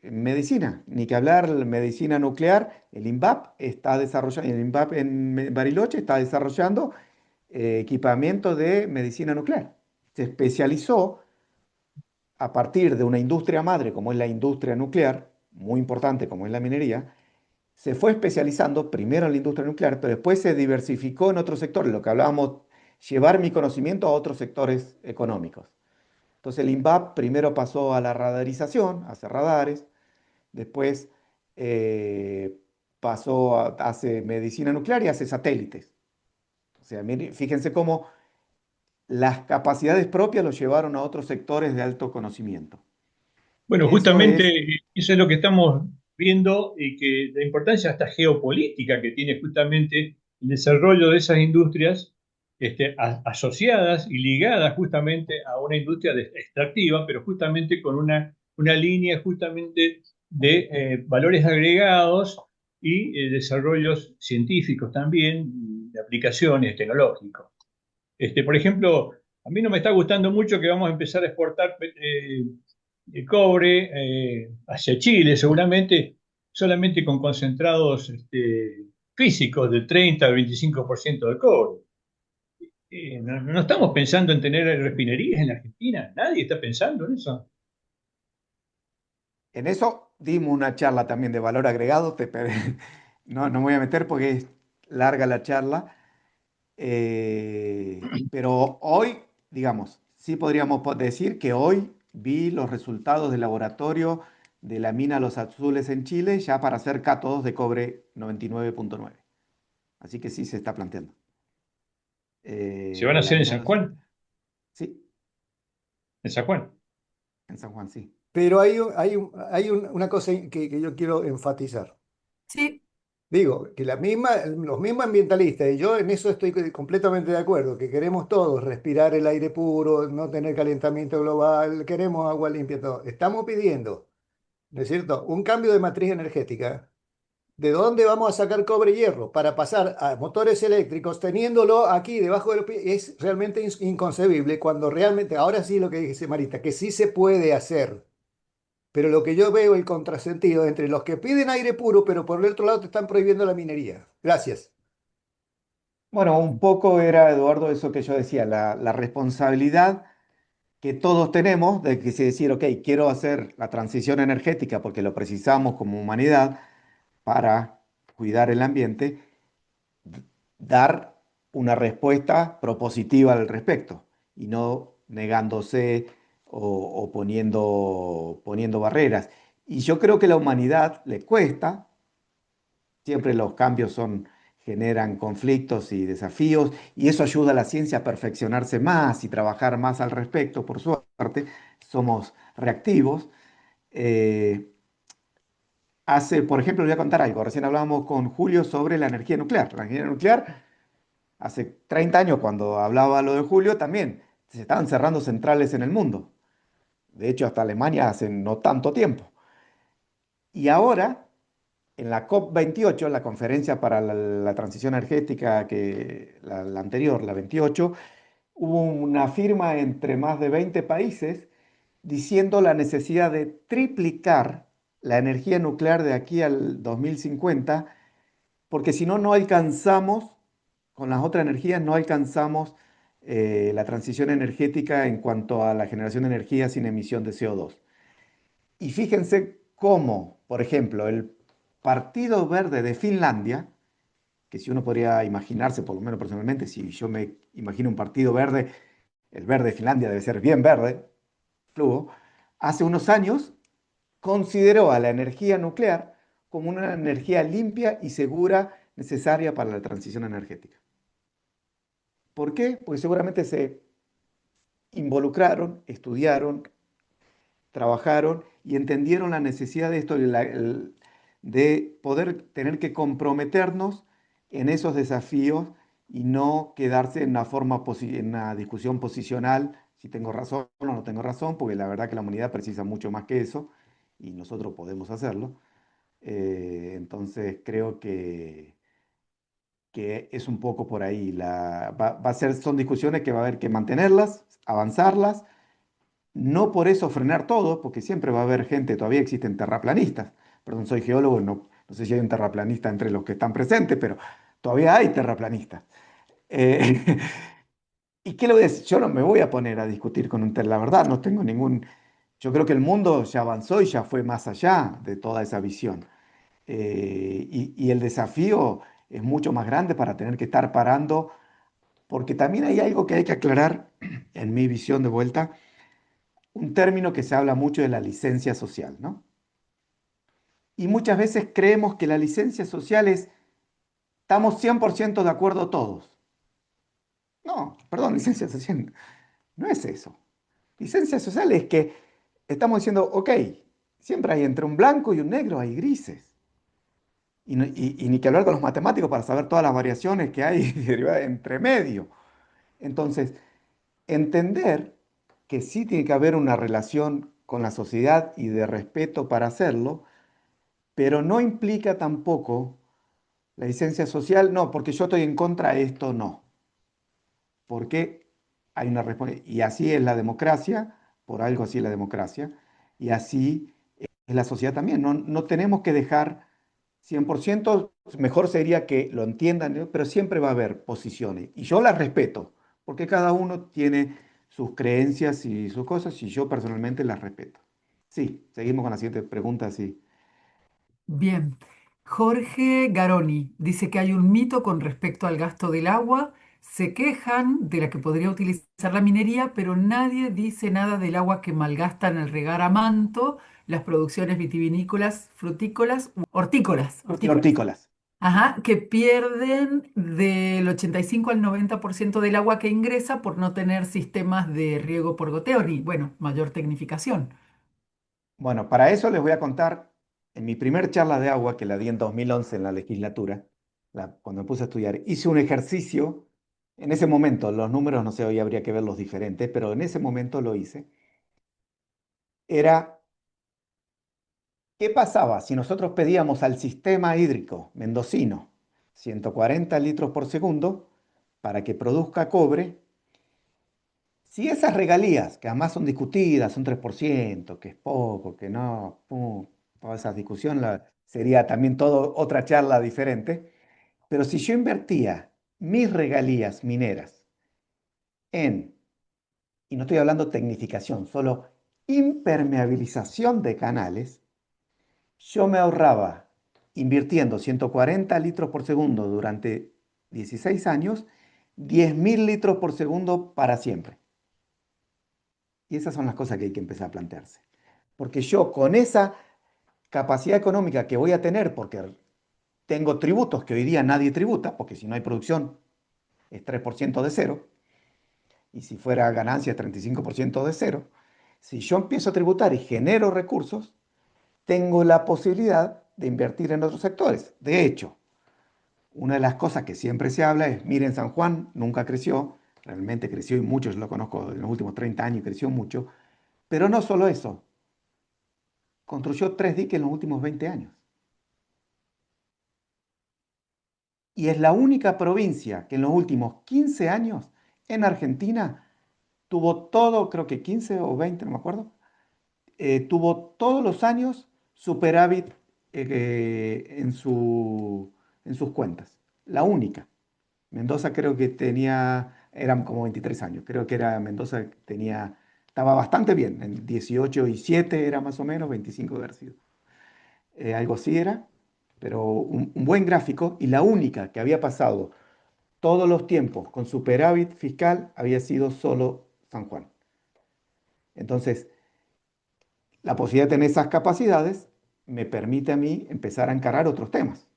Medicina, ni que hablar, medicina nuclear, el INVAP está desarrollando, el INVAP en Bariloche está desarrollando equipamiento de medicina nuclear. Se especializó a partir de una industria madre como es la industria nuclear, muy importante como es la minería, se fue especializando primero en la industria nuclear, pero después se diversificó en otros sectores, lo que hablábamos, llevar mi conocimiento a otros sectores económicos. Entonces el INVAP primero pasó a la radarización, a hacer radares, después eh, hace medicina nuclear y hace satélites. O sea, fíjense cómo las capacidades propias lo llevaron a otros sectores de alto conocimiento. Bueno, Eso justamente es, eso es lo que estamos viendo y que la importancia hasta geopolítica que tiene justamente el desarrollo de esas industrias asociadas y ligadas justamente a una industria extractiva, pero justamente con una línea justamente de valores agregados y desarrollos científicos también, de aplicaciones tecnológicas. Por ejemplo, a mí no me está gustando mucho que vamos a empezar a exportar de cobre hacia Chile, seguramente solamente con concentrados físicos de 30 al 25% de cobre. No estamos pensando en tener refinerías en la Argentina, nadie está pensando en eso. en eso dimos una charla también de valor agregado, no, no me voy a meter porque es larga la charla, pero hoy, digamos, sí podríamos decir que hoy vi los resultados del laboratorio de la mina Los Azules en Chile ya para hacer cátodos de cobre 99,9. Así que sí se está planteando. ¿Se van a La hacer en mina San Los... Juan? Sí, ¿En San Juan? en San Juan, sí. Pero una cosa que yo quiero enfatizar. Sí, Digo, que los mismos ambientalistas, y yo en eso estoy completamente de acuerdo, que queremos todos respirar el aire puro, no tener calentamiento global, queremos agua limpia, todo. Estamos pidiendo, ¿no es cierto?, un cambio de matriz energética. ¿De dónde vamos a sacar cobre y hierro para pasar a motores eléctricos teniéndolo aquí debajo de los pies? Es realmente inconcebible cuando realmente, ahora sí lo que dice Marita, que sí se puede hacer. Pero lo que yo veo el contrasentido entre los que piden aire puro, pero por el otro lado te están prohibiendo la minería. Gracias. Bueno, un poco era, Eduardo, eso que yo decía, la responsabilidad que todos tenemos de que si decir, ok, quiero hacer la transición energética porque lo precisamos como humanidad para cuidar el ambiente, dar una respuesta propositiva al respecto y no negándose o poniendo barreras. Y yo creo que a la humanidad le cuesta, siempre los cambios generan conflictos y desafíos, y eso ayuda a la ciencia a perfeccionarse más y trabajar más al respecto, por suerte, somos reactivos. Eh, por ejemplo, le voy a contar algo, recién hablábamos con Julio sobre la energía nuclear. La energía nuclear, hace 30 años cuando hablaba lo de Julio, también se estaban cerrando centrales en el mundo. De hecho, hasta Alemania hace no tanto tiempo. Y ahora en la COP28, la conferencia para la transición energética, la anterior, la 28, hubo una firma entre más de 20 países diciendo la necesidad de triplicar la energía nuclear de aquí al 2050, porque si no, no alcanzamos, con las otras energías, no alcanzamos la transición energética en cuanto a la generación de energía sin emisión de CO2. Y fíjense cómo, por ejemplo, el Partido Verde de Finlandia, que si uno podría imaginarse, por lo menos personalmente, si yo me imagino un partido verde, el verde de Finlandia debe ser bien verde, fluo, hace unos años consideró a la energía nuclear como una energía limpia y segura necesaria para la transición energética. ¿Por qué? Porque seguramente se involucraron, estudiaron, trabajaron y entendieron la necesidad de esto, de poder tener que comprometernos en esos desafíos y no quedarse en en una discusión posicional, si tengo razón o no tengo razón, porque la verdad que la humanidad precisa mucho más que eso y nosotros podemos hacerlo. Entonces creo que es un poco por ahí. Va a ser, son discusiones que va a haber que mantenerlas, avanzarlas, no por eso frenar todo, porque siempre va a haber gente, todavía existen terraplanistas. Perdón, soy geólogo, no sé si hay un terraplanista entre los que están presentes, pero todavía hay terraplanistas. Eh, ¿Y qué le voy a decir? Yo no me voy a poner a discutir con un la verdad, no tengo ningún... Yo creo que el mundo ya avanzó y ya fue más allá de toda esa visión. Y el desafío es mucho más grande para tener que estar parando, porque también hay algo que hay que aclarar en mi visión de vuelta, un término que se habla mucho de la licencia social, ¿no? Y muchas veces creemos que la licencia social es, estamos 100% de acuerdo todos. No, perdón, licencia social no es eso. Licencia social es que estamos diciendo, ok, siempre hay entre un blanco y un negro, hay grises. Y ni que hablar con los matemáticos para saber todas las variaciones que hay derivadas entre medio. Entonces, entender que sí tiene que haber una relación con la sociedad y de respeto para hacerlo, pero no implica tampoco la licencia social, no, porque yo estoy en contra de esto, no. Porque hay una respuesta. Y así es la democracia, por algo así es la democracia, y así es la sociedad también. No tenemos que dejar 100%, mejor sería que lo entiendan, ¿no? Pero siempre va a haber posiciones. Y yo las respeto, porque cada uno tiene sus creencias y sus cosas, y yo personalmente las respeto. Sí, seguimos con la siguiente pregunta, sí. Bien. Jorge Garoni dice que hay un mito con respecto al gasto del agua. Se quejan de la que podría utilizar la minería, pero nadie dice nada del agua que malgastan al regar a manto las producciones vitivinícolas, frutícolas, Y hortícolas. hortícolas. Ajá, que pierden del 85 al 90% del agua que ingresa por no tener sistemas de riego por goteo ni, bueno, mayor tecnificación. Bueno, para eso les voy a contar, en mi primer charla de agua, que la di en 2011 en la legislatura, cuando me puse a estudiar, hice un ejercicio, en ese momento, los números no sé, hoy habría que verlos diferentes, pero en ese momento lo hice, era, ¿qué pasaba si nosotros pedíamos al sistema hídrico mendocino 140 litros por segundo para que produzca cobre? Si esas regalías, que además son discutidas, son 3%, que es poco, que no, toda esa discusión sería también todo otra charla diferente, pero si yo invertía mis regalías mineras en, y no estoy hablando tecnificación, solo impermeabilización de canales, yo me ahorraba, invirtiendo 140 litros por segundo durante 16 años, 10.000 litros por segundo para siempre. Y esas son las cosas que hay que empezar a plantearse. Porque yo con esa capacidad económica que voy a tener, porque tengo tributos que hoy día nadie tributa, porque si no hay producción es 3% de cero, y si fuera ganancia 35% de cero, si yo empiezo a tributar y genero recursos, tengo la posibilidad de invertir en otros sectores. De hecho, una de las cosas que siempre se habla es, miren, San Juan nunca creció, realmente creció y mucho, yo lo conozco en los últimos 30 años, creció mucho, pero no solo eso, construyó 3 diques en los últimos 20 años. Y es la única provincia que en los últimos 15 años en Argentina tuvo todo, creo que 15 o 20, no me acuerdo, tuvo todos los años superávit en sus cuentas. La única. Mendoza creo que tenía, eran como 23 años, creo que era Mendoza tenía, estaba bastante bien, en 18 y 7 era más o menos, 25 de haber sido. Algo así era, pero un buen gráfico y la única que había pasado todos los tiempos con superávit fiscal había sido solo San Juan. Entonces, la posibilidad de tener esas capacidades me permite a mí empezar a encarar otros temas.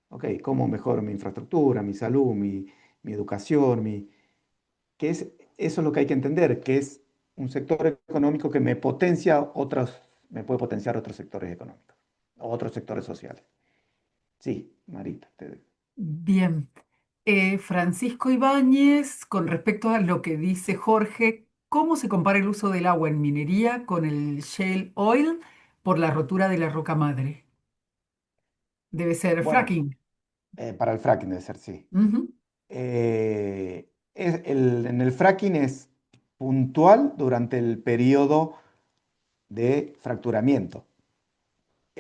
¿Ok? ¿Cómo mejoro mi infraestructura, mi salud, mi educación, eso es lo que hay que entender, que es un sector económico que me puede potenciar otros sectores económicos, o otros sectores sociales. Sí, Marita. Bien. Francisco Ibáñez, con respecto a lo que dice Jorge, ¿cómo se compara el uso del agua en minería con el shale oil por la rotura de la roca madre? Debe ser Bueno, fracking. para el fracking debe ser, sí. Ujú. En el fracking es puntual durante el periodo de fracturamiento.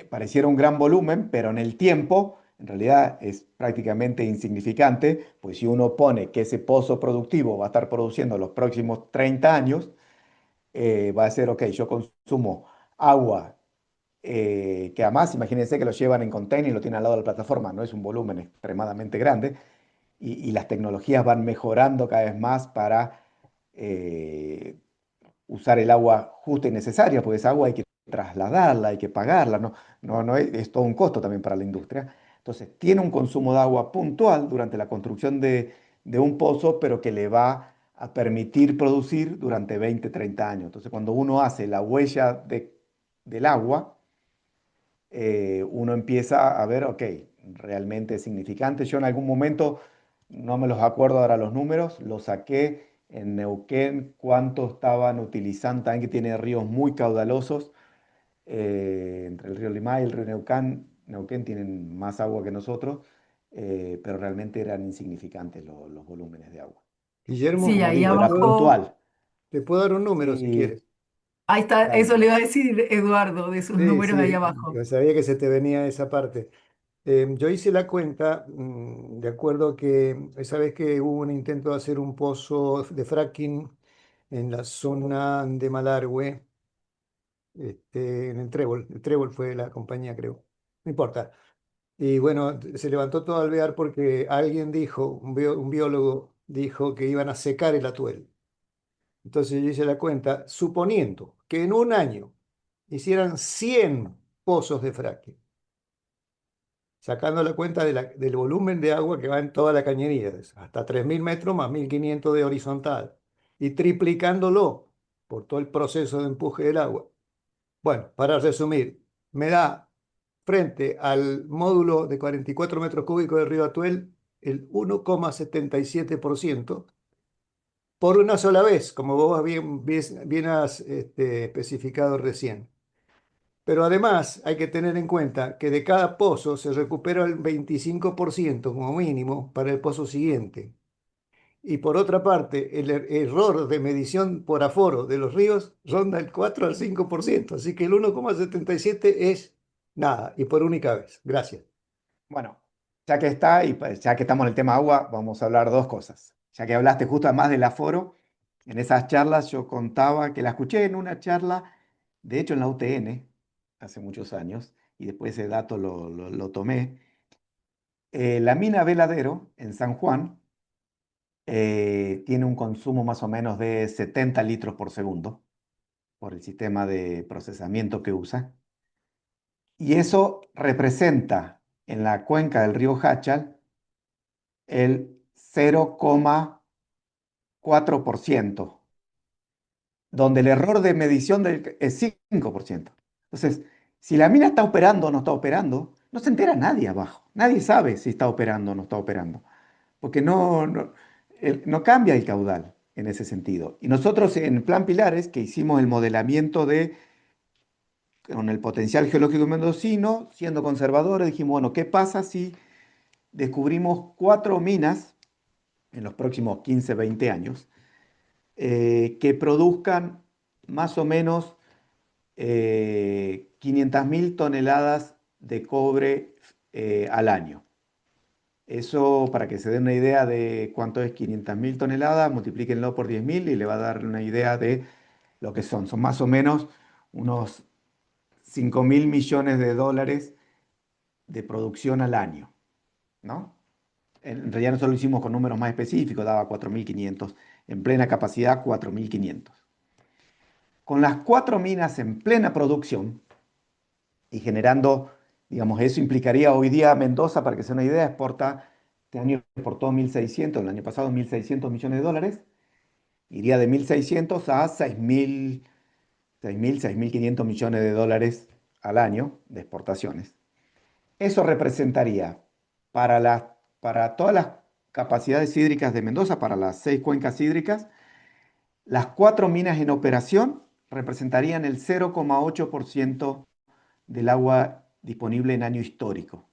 Pareciera un gran volumen, pero en el tiempo, en realidad es prácticamente insignificante, pues si uno pone que ese pozo productivo va a estar produciendo los próximos 30 años, va a ser, ok, yo consumo agua, que además, imagínense que lo llevan en container y lo tienen al lado de la plataforma, no es un volumen extremadamente grande, y las tecnologías van mejorando cada vez más para eh, usar el agua justa y necesaria, porque esa agua hay que trasladarla, hay que pagarla, no es todo un costo también para la industria. Entonces, tiene un consumo de agua puntual durante la construcción de un pozo, pero que le va a permitir producir durante 20, 30 años. Entonces, cuando uno hace la huella del agua, uno empieza a ver, ok, realmente es significante. Yo en algún momento, no me los acuerdo ahora los números, lo saqué en Neuquén, cuánto estaban utilizando, también que tiene ríos muy caudalosos, entre el río Limay y el río Neuquén. Neuquén tienen más agua que nosotros, pero realmente eran insignificantes los volúmenes de agua. Y Guillermo, Sí, como ahí digo, era abajo, puntual. te puedo dar un número si Sí, quieres. ahí está, dale, eso le iba a dale. decir Eduardo, de sus Sí, números ahí sí, abajo. yo sabía que se te venía esa parte. Yo hice la cuenta, de acuerdo a que esa vez que hubo un intento de hacer un pozo de fracking en la zona de Malargüe, en el Trébol fue la compañía, creo. No importa. Y bueno, se levantó todo alvear porque alguien dijo, un biólogo dijo que iban a secar el atuel. Entonces yo hice la cuenta, suponiendo que en un año hicieran 100 pozos de fracking, sacando la cuenta del volumen de agua que va en toda la cañería, hasta 3.000 metros más 1.500 de horizontal, y triplicándolo por todo el proceso de empuje del agua. Bueno, para resumir, me da frente al módulo de 44 metros cúbicos del río Atuel el 1,77% por una sola vez, como vos bien has especificado recién. Pero además hay que tener en cuenta que de cada pozo se recupera el 25% como mínimo para el pozo siguiente. Y por otra parte, el error de medición por aforo de los ríos ronda el 4 al 5%, así que el 1,77 es nada, y por única vez. Gracias. Bueno, ya que está y pues, ya que estamos en el tema agua, vamos a hablar dos cosas. Ya que hablaste justo además del aforo, en esas charlas yo contaba que la escuché en una charla, de hecho en la UTN, hace muchos años, y después ese dato lo tomé. La mina Veladero en San Juan tiene un consumo más o menos de 70 litros por segundo por el sistema de procesamiento que usa. Y eso representa en la cuenca del río Hachal el 0,4%, donde el error de medición es 5%. Entonces, si la mina está operando o no está operando, no se entera nadie abajo. Nadie sabe si está operando o no está operando, porque no cambia el caudal en ese sentido. Y nosotros en Plan Pilares, que hicimos el modelamiento con el potencial geológico mendocino, siendo conservadores, dijimos, bueno, ¿qué pasa si descubrimos 4 minas en los próximos 15, 20 años, que produzcan más o menos 500.000 toneladas de cobre al año? Eso, para que se den una idea de cuánto es 500.000 toneladas, multiplíquenlo por 10.000 y le va a dar una idea de lo que son. Son más o menos unos 5.000 millones de dólares de producción al año, ¿no? En realidad nosotros lo hicimos con números más específicos, daba 4.500, en plena capacidad 4.500. Con las 4 minas en plena producción y generando, digamos, eso implicaría hoy día Mendoza, para que se den una idea, este año exportó 1.600, el año pasado 1.600 millones de dólares, Iría de 1.600 a 6.500 millones de dólares al año de exportaciones. Eso representaría para, para todas las capacidades hídricas de Mendoza, para las 6 cuencas hídricas, las 4 minas en operación representarían el 0,8% del agua disponible en año histórico.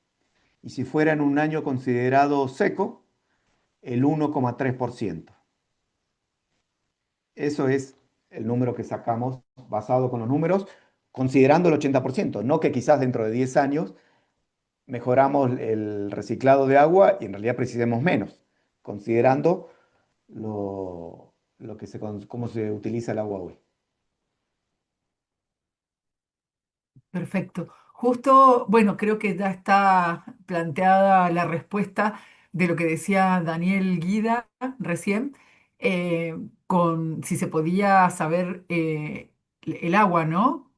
Y si fuera en un año considerado seco, el 1,3%. Eso es el número que sacamos basado con los números, considerando el 80%. No que quizás dentro de 10 años mejoramos el reciclado de agua y en realidad precisemos menos, considerando cómo se utiliza el agua hoy. Perfecto. Justo, bueno, creo que ya está planteada la respuesta de lo que decía Daniel Guida recién, con si se podía saber el agua, ¿no?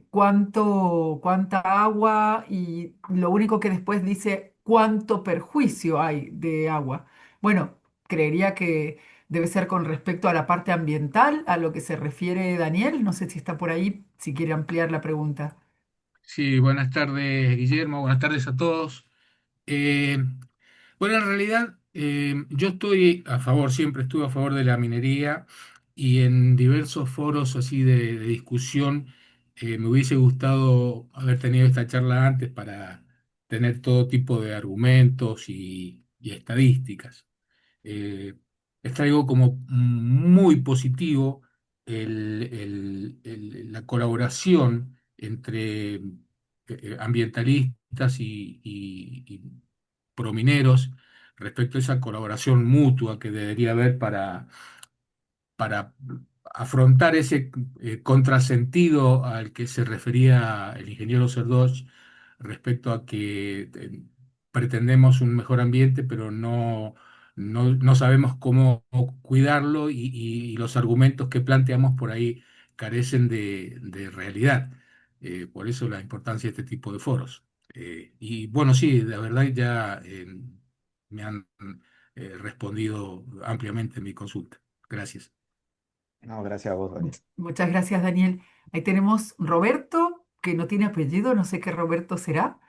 Cuánta agua y lo único que después dice cuánto perjuicio hay de agua. Bueno, creería que debe ser con respecto a la parte ambiental, a lo que se refiere Daniel. No sé si está por ahí, si quiere ampliar la pregunta. Sí, buenas tardes, Guillermo, buenas tardes a todos. Eh, bueno, en realidad yo estoy a favor, siempre estuve a favor de la minería y en diversos foros así de discusión me hubiese gustado haber tenido esta charla antes para tener todo tipo de argumentos y estadísticas. Eh, es algo como muy positivo la colaboración entre ambientalistas y promineros respecto a esa colaboración mutua que debería haber para afrontar ese contrasentido al que se refería el ingeniero Cerdoch respecto a que pretendemos un mejor ambiente, pero no sabemos cómo cuidarlo y los argumentos que planteamos por ahí carecen de realidad. Por eso la importancia de este tipo de foros. Y bueno, sí, la verdad ya me han respondido ampliamente en mi consulta. Gracias. No, gracias a vos, Daniel. Muchas gracias, Daniel. Ahí tenemos Roberto, que no tiene apellido, no sé qué Roberto será,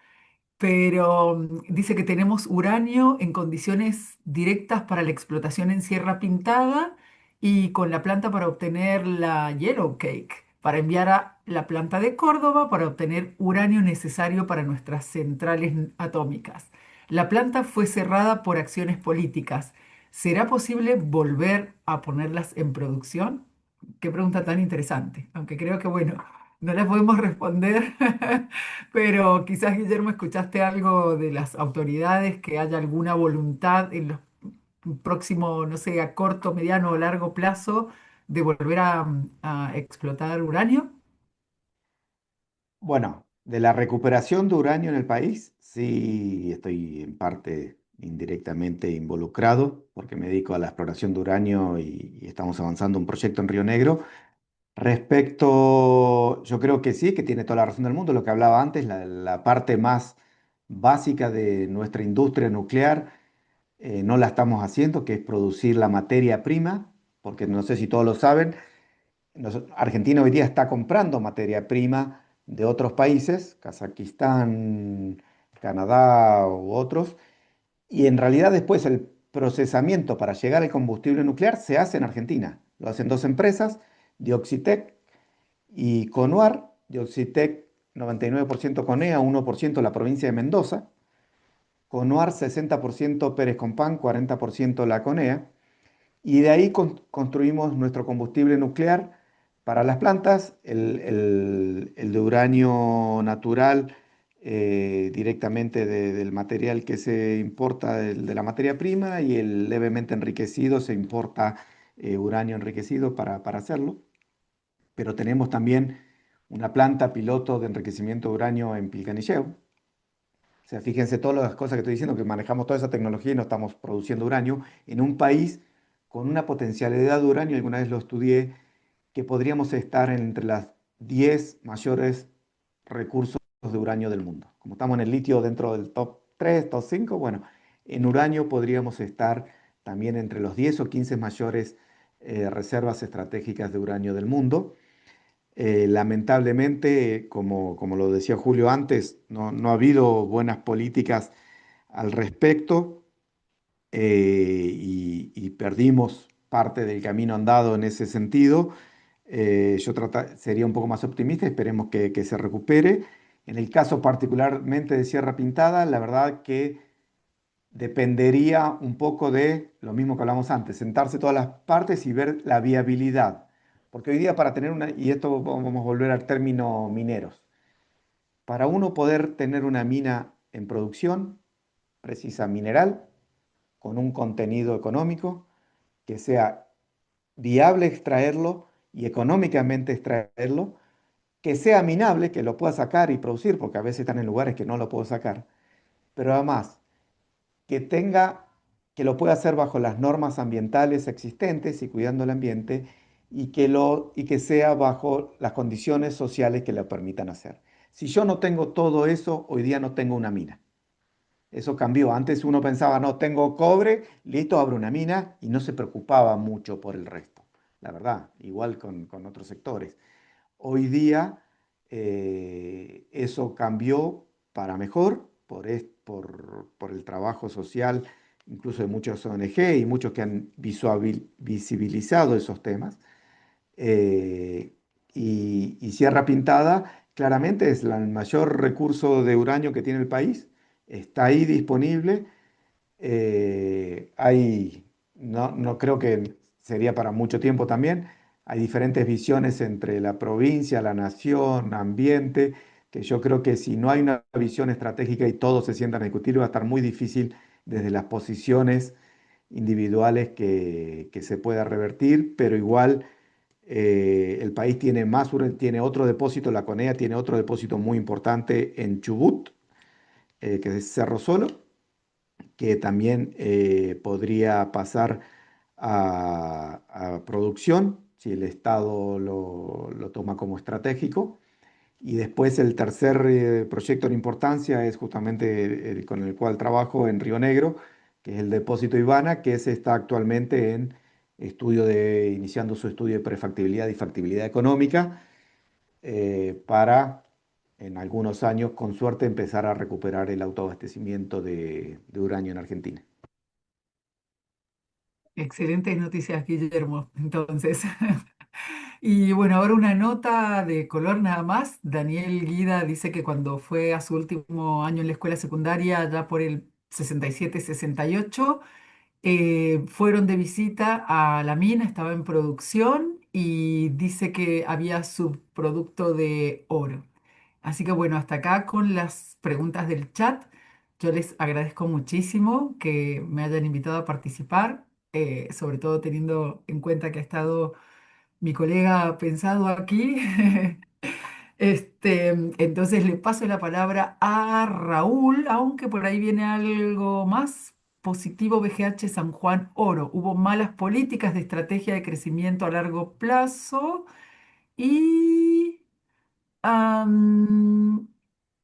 pero dice que tenemos uranio en condiciones directas para la explotación en Sierra Pintada y con la planta para obtener la Yellow Cake, para enviar a la planta de Córdoba para obtener uranio necesario para nuestras centrales atómicas. La planta fue cerrada por acciones políticas. ¿Será posible volver a ponerlas en producción? Qué pregunta tan interesante, aunque creo que, bueno, no la podemos responder. Pero quizás, Guillermo, escuchaste algo de las autoridades, que haya alguna voluntad en los próximos, no sé, a corto, mediano o largo plazo de volver a explotar uranio. Bueno, de la recuperación de uranio en el país, sí estoy en parte indirectamente involucrado, porque me dedico a la exploración de uranio y estamos avanzando un proyecto en Río Negro. Respecto, yo creo que sí, que tiene toda la razón del mundo, lo que hablaba antes, la parte más básica de nuestra industria nuclear no la estamos haciendo, que es producir la materia prima, porque no sé si todos lo saben, Argentina hoy día está comprando materia prima de otros países, Kazajistán, Canadá u otros, y en realidad después el procesamiento para llegar al combustible nuclear se hace en Argentina. Lo hacen dos empresas, Dioxitec y Conuar. Dioxitec 99% Conea, 1% la provincia de Mendoza. Conuar 60% Pérez Compán, 40% la Conea. Y de ahí construimos nuestro combustible nuclear para las plantas, el de uranio natural directamente del material que se importa de la materia prima, y el levemente enriquecido se importa uranio enriquecido para hacerlo. Pero tenemos también una planta piloto de enriquecimiento de uranio en Pilcanilleu. O sea, fíjense todas las cosas que estoy diciendo, que manejamos toda esa tecnología y no estamos produciendo uranio en un país con una potencialidad de uranio. Alguna vez lo estudié, que podríamos estar entre las 10 mayores recursos de uranio del mundo. Como estamos en el litio dentro del top 3, top 5, bueno, en uranio podríamos estar también entre los 10 o 15 mayores reservas estratégicas de uranio del mundo. Lamentablemente, como lo decía Julio antes, no ha habido buenas políticas al respecto, y perdimos parte del camino andado en ese sentido. Sería un poco más optimista, esperemos que se recupere. En el caso particularmente de Sierra Pintada, la verdad que dependería un poco de lo mismo que hablamos antes, sentarse todas las partes y ver la viabilidad. Porque hoy día para tener una, y esto vamos a volver al término mineros, para uno poder tener una mina en producción, precisa mineral, con un contenido económico, que sea viable extraerlo y económicamente extraerlo, que sea minable, que lo pueda sacar y producir, porque a veces están en lugares que no lo puedo sacar, pero además que tenga, que lo pueda hacer bajo las normas ambientales existentes y cuidando el ambiente, y que sea bajo las condiciones sociales que lo permitan hacer. Si yo no tengo todo eso, hoy día no tengo una mina. Eso cambió. Antes uno pensaba, no, tengo cobre, listo, abro una mina y no se preocupaba mucho por el resto. La verdad, igual con otros sectores. Hoy día eso cambió para mejor por el trabajo social, incluso de muchos ONG y muchos que han visibilizado esos temas. Eh, y Sierra Pintada claramente es el mayor recurso de uranio que tiene el país. Está ahí disponible. No creo que sería para mucho tiempo también. Hay diferentes visiones entre la provincia, la nación, ambiente, que yo creo que si no hay una visión estratégica y todos se sientan a discutir, va a estar muy difícil desde las posiciones individuales que se pueda revertir, pero igual el país tiene tiene otro depósito, la CONEA tiene otro depósito muy importante en Chubut, que es Cerro Solo, que también podría pasar a producción si el Estado lo toma como estratégico. Y después el tercer proyecto en importancia es justamente el con el cual trabajo en Río Negro, que es el depósito Ivana, que se está actualmente en iniciando su estudio de prefactibilidad y factibilidad económica, para en algunos años, con suerte, empezar a recuperar el autoabastecimiento de uranio en Argentina. Excelentes noticias, Guillermo. Entonces, y bueno, ahora una nota de color nada más. Daniel Guida dice que cuando fue a su último año en la escuela secundaria, ya por el 67-68, fueron de visita a la mina, estaba en producción y dice que había subproducto de oro. Así que bueno, hasta acá con las preguntas del chat. Yo les agradezco muchísimo que me hayan invitado a participar, sobre todo teniendo en cuenta que ha estado mi colega pensado aquí. Entonces le paso la palabra a Raúl, aunque por ahí viene algo más positivo. BGH San Juan Oro. Hubo malas políticas de estrategia de crecimiento a largo plazo y am,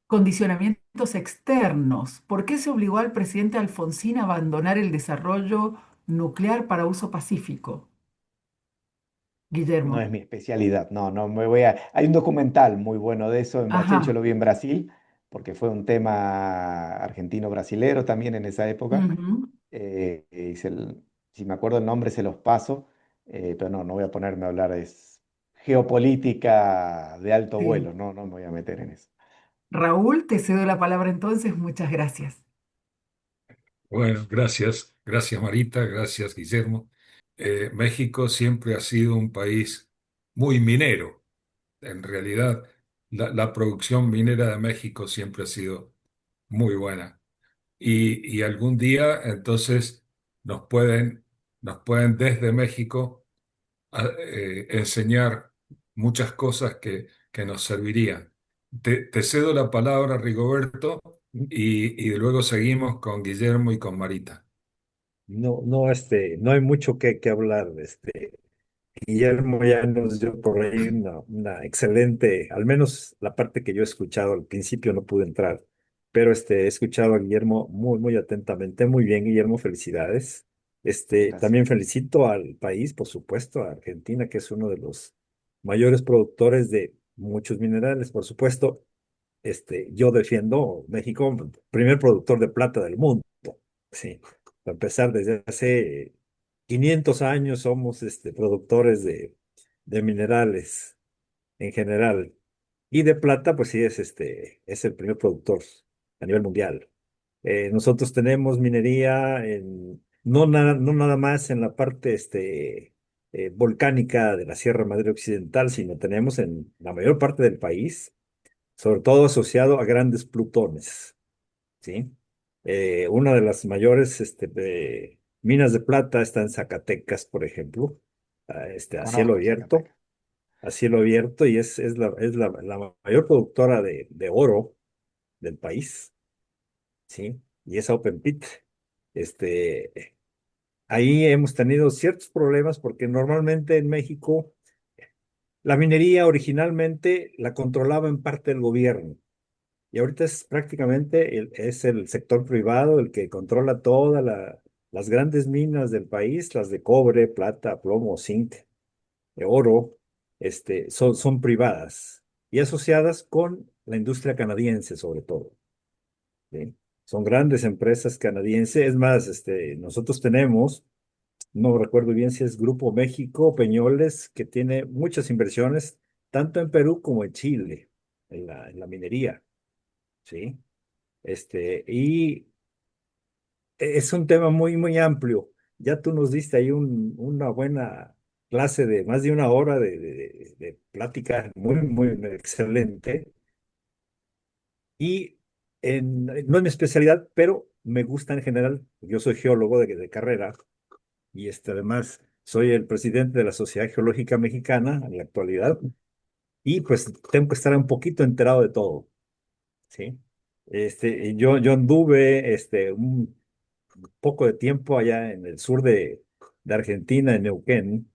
condicionamientos externos. ¿Por qué se obligó al presidente Alfonsín a abandonar el desarrollo nuclear para uso pacífico? No es Guillermo. mi especialidad, no me voy a... Hay un documental muy bueno de eso en Brasil, yo Ajá. lo vi en Brasil, porque fue un tema argentino-brasilero también en esa época. Ujú. Si me acuerdo el nombre se los paso, pero no voy a ponerme a hablar, es geopolítica de alto Sí. vuelo, no me voy a meter en eso. Raúl, te cedo la palabra entonces. Muchas gracias. Bueno, gracias, gracias Marita, gracias Guillermo. México siempre ha sido un país muy minero. En realidad, la producción minera de México siempre ha sido muy buena. Y algún día entonces nos pueden, nos pueden desde México enseñar muchas cosas que nos servirían. Te cedo la palabra, Rigoberto, y luego seguimos con Guillermo y con Marita. No hay mucho que hablar. Guillermo ya nos dio por ahí una excelente, al menos la parte que yo he escuchado al principio no pude entrar, pero he escuchado a Guillermo muy atentamente. Muy bien, Guillermo, felicidades. Gracias. También felicito al país, por supuesto, a Argentina, que es uno de los mayores productores de muchos minerales, por supuesto. Yo defiendo México, primer productor de plata del mundo. Sí, para empezar, desde hace 500 años somos productores de minerales en general. Y de plata, pues sí, es el primer productor a nivel mundial. Nosotros tenemos minería no nada más en la parte volcánica de la Sierra Madre Occidental, sino tenemos en la mayor parte del país, sobre todo asociado a grandes plutones, ¿sí? Una de las mayores minas de plata está en Zacatecas, por ejemplo, a cielo Conozco abierto, Zacatecas. y es la mayor productora de oro del país, ¿sí? Y es Open Pit. Este, Ahí hemos tenido ciertos problemas porque normalmente en México la minería originalmente la controlaba en parte el gobierno. Y ahorita es prácticamente es el sector privado el que controla todas las grandes minas del país, las de cobre, plata, plomo, zinc, de oro, son privadas y asociadas con la industria canadiense sobre todo, ¿sí? Son grandes empresas canadienses. Es más, nosotros tenemos, no recuerdo bien si es Grupo México, Peñoles, que tiene muchas inversiones, tanto en Perú como en Chile, en la minería, ¿sí? Y es un tema muy, muy amplio. Ya tú nos diste ahí una buena clase de más de una hora de plática muy, muy excelente. Y no es mi especialidad, pero me gusta en general. Yo soy geólogo de carrera y además soy el presidente de la Sociedad Geológica Mexicana en la actualidad. Y pues tengo que estar un poquito enterado de todo, ¿sí? Yo anduve un poco de tiempo allá en el sur de Argentina, en Neuquén,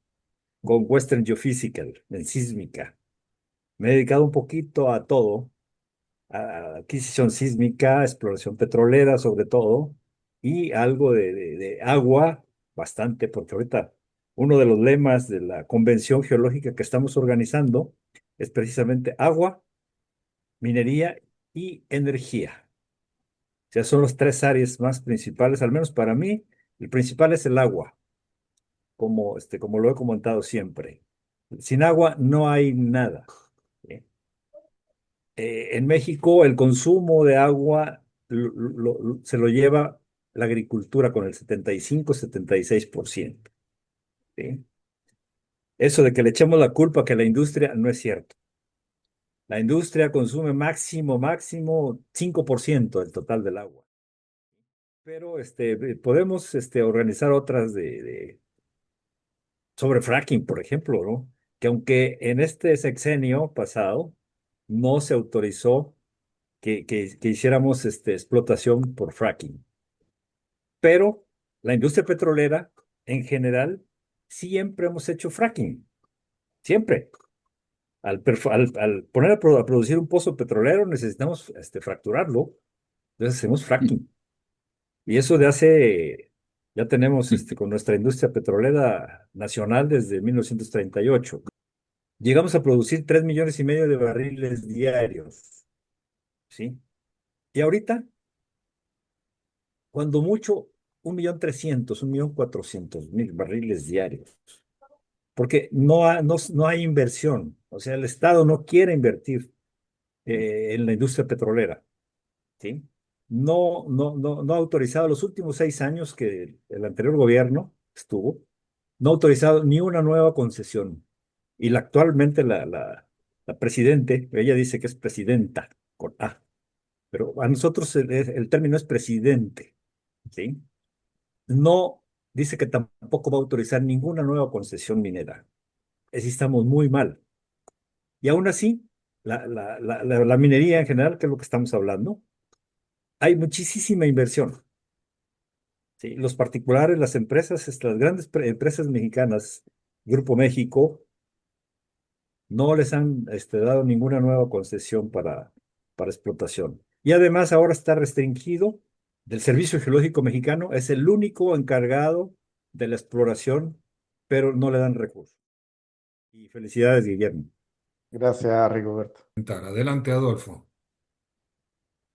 con Western Geophysical, en sísmica. Me he dedicado un poquito a todo, a adquisición sísmica, exploración petrolera sobre todo, y algo de agua, bastante, porque ahorita uno de los lemas de la convención geológica que estamos organizando es precisamente agua, minería y energía. O sea, son las tres áreas más principales, al menos para mí. El principal es el agua, como lo he comentado siempre. Sin agua no hay nada, ¿sí? En México el consumo de agua se lo lleva la agricultura con el 75-76%, ¿sí? Eso de que le echemos la culpa que la industria no es cierto. La industria consume máximo 5% del total del agua. Pero podemos organizar otras sobre fracking, por ejemplo, ¿no? Que aunque en este sexenio pasado no se autorizó que hiciéramos explotación por fracking, pero la industria petrolera en general siempre hemos hecho fracking, siempre. Al poner a producir un pozo petrolero necesitamos fracturarlo, entonces hacemos fracking. Y eso ya tenemos con nuestra industria petrolera nacional desde 1938. Llegamos a producir 3,5 millones de barriles diarios, ¿sí? Y ahorita, cuando mucho, 1,300,000, 1,400,000 barriles diarios. Porque no hay inversión. O sea, el Estado no quiere invertir en la industria petrolera, ¿sí? No ha autorizado los últimos 6 años que el anterior gobierno estuvo, no ha autorizado ni una nueva concesión. Y actualmente la presidente, ella dice que es presidenta, con A, pero a nosotros el término es presidente, ¿sí? No dice que tampoco va a autorizar ninguna nueva concesión minera. Así estamos muy mal. Y aún así, la minería en general, que es lo que estamos hablando, hay muchísima inversión, ¿sí? Los particulares, las empresas, las grandes empresas mexicanas, Grupo México, no les han dado ninguna nueva concesión para explotación. Y además ahora está restringido del Servicio Geológico Mexicano, es el único encargado de la exploración, pero no le dan recursos. Y felicidades, Guillermo. Gracias, Rigoberto. Adelante, Adolfo.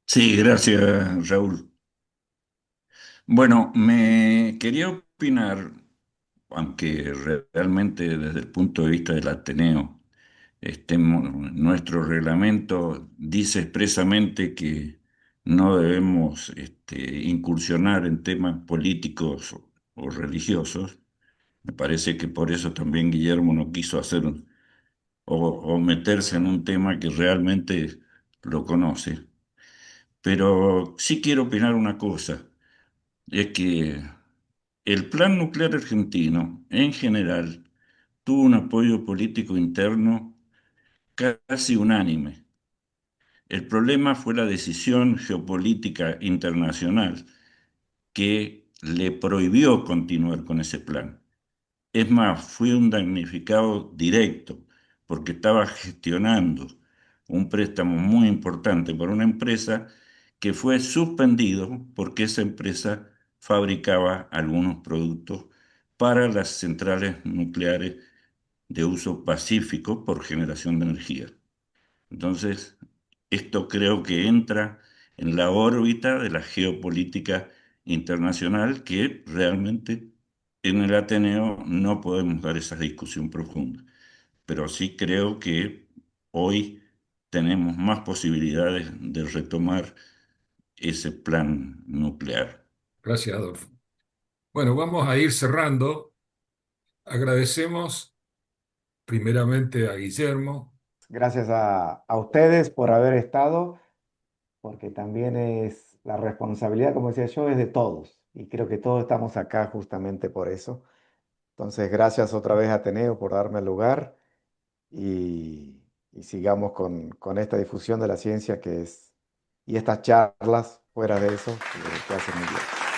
Sí, gracias, Raúl. Bueno, me quería opinar, aunque realmente desde el punto de vista del Ateneo, nuestro reglamento dice expresamente que no debemos incursionar en temas políticos o religiosos. Me parece que por eso también Guillermo no quiso hacer o meterse en un tema que realmente lo conoce. Pero sí quiero opinar una cosa, es que el plan nuclear argentino, en general, tuvo un apoyo político interno casi unánime. El problema fue la decisión geopolítica internacional que le prohibió continuar con ese plan. Es más, fue un damnificado directo porque estaba gestionando un préstamo muy importante para una empresa que fue suspendido porque esa empresa fabricaba algunos productos para las centrales nucleares de uso pacífico por generación de energía. Entonces, esto creo que entra en la órbita de la geopolítica internacional que realmente en el Ateneo no podemos dar esa discusión profunda. Pero sí creo que hoy tenemos más posibilidades de retomar ese plan nuclear. Gracias, Adolfo. Bueno, vamos a ir cerrando. Agradecemos primeramente a Guillermo. Gracias a ustedes por haber estado, porque también es la responsabilidad, como decía yo, es de todos. Y creo que todos estamos acá justamente por eso. Entonces, gracias otra vez, Ateneo, por darme el lugar y sigamos con esta difusión de la ciencia que es, y estas charlas fuera de eso, que hacen muy bien.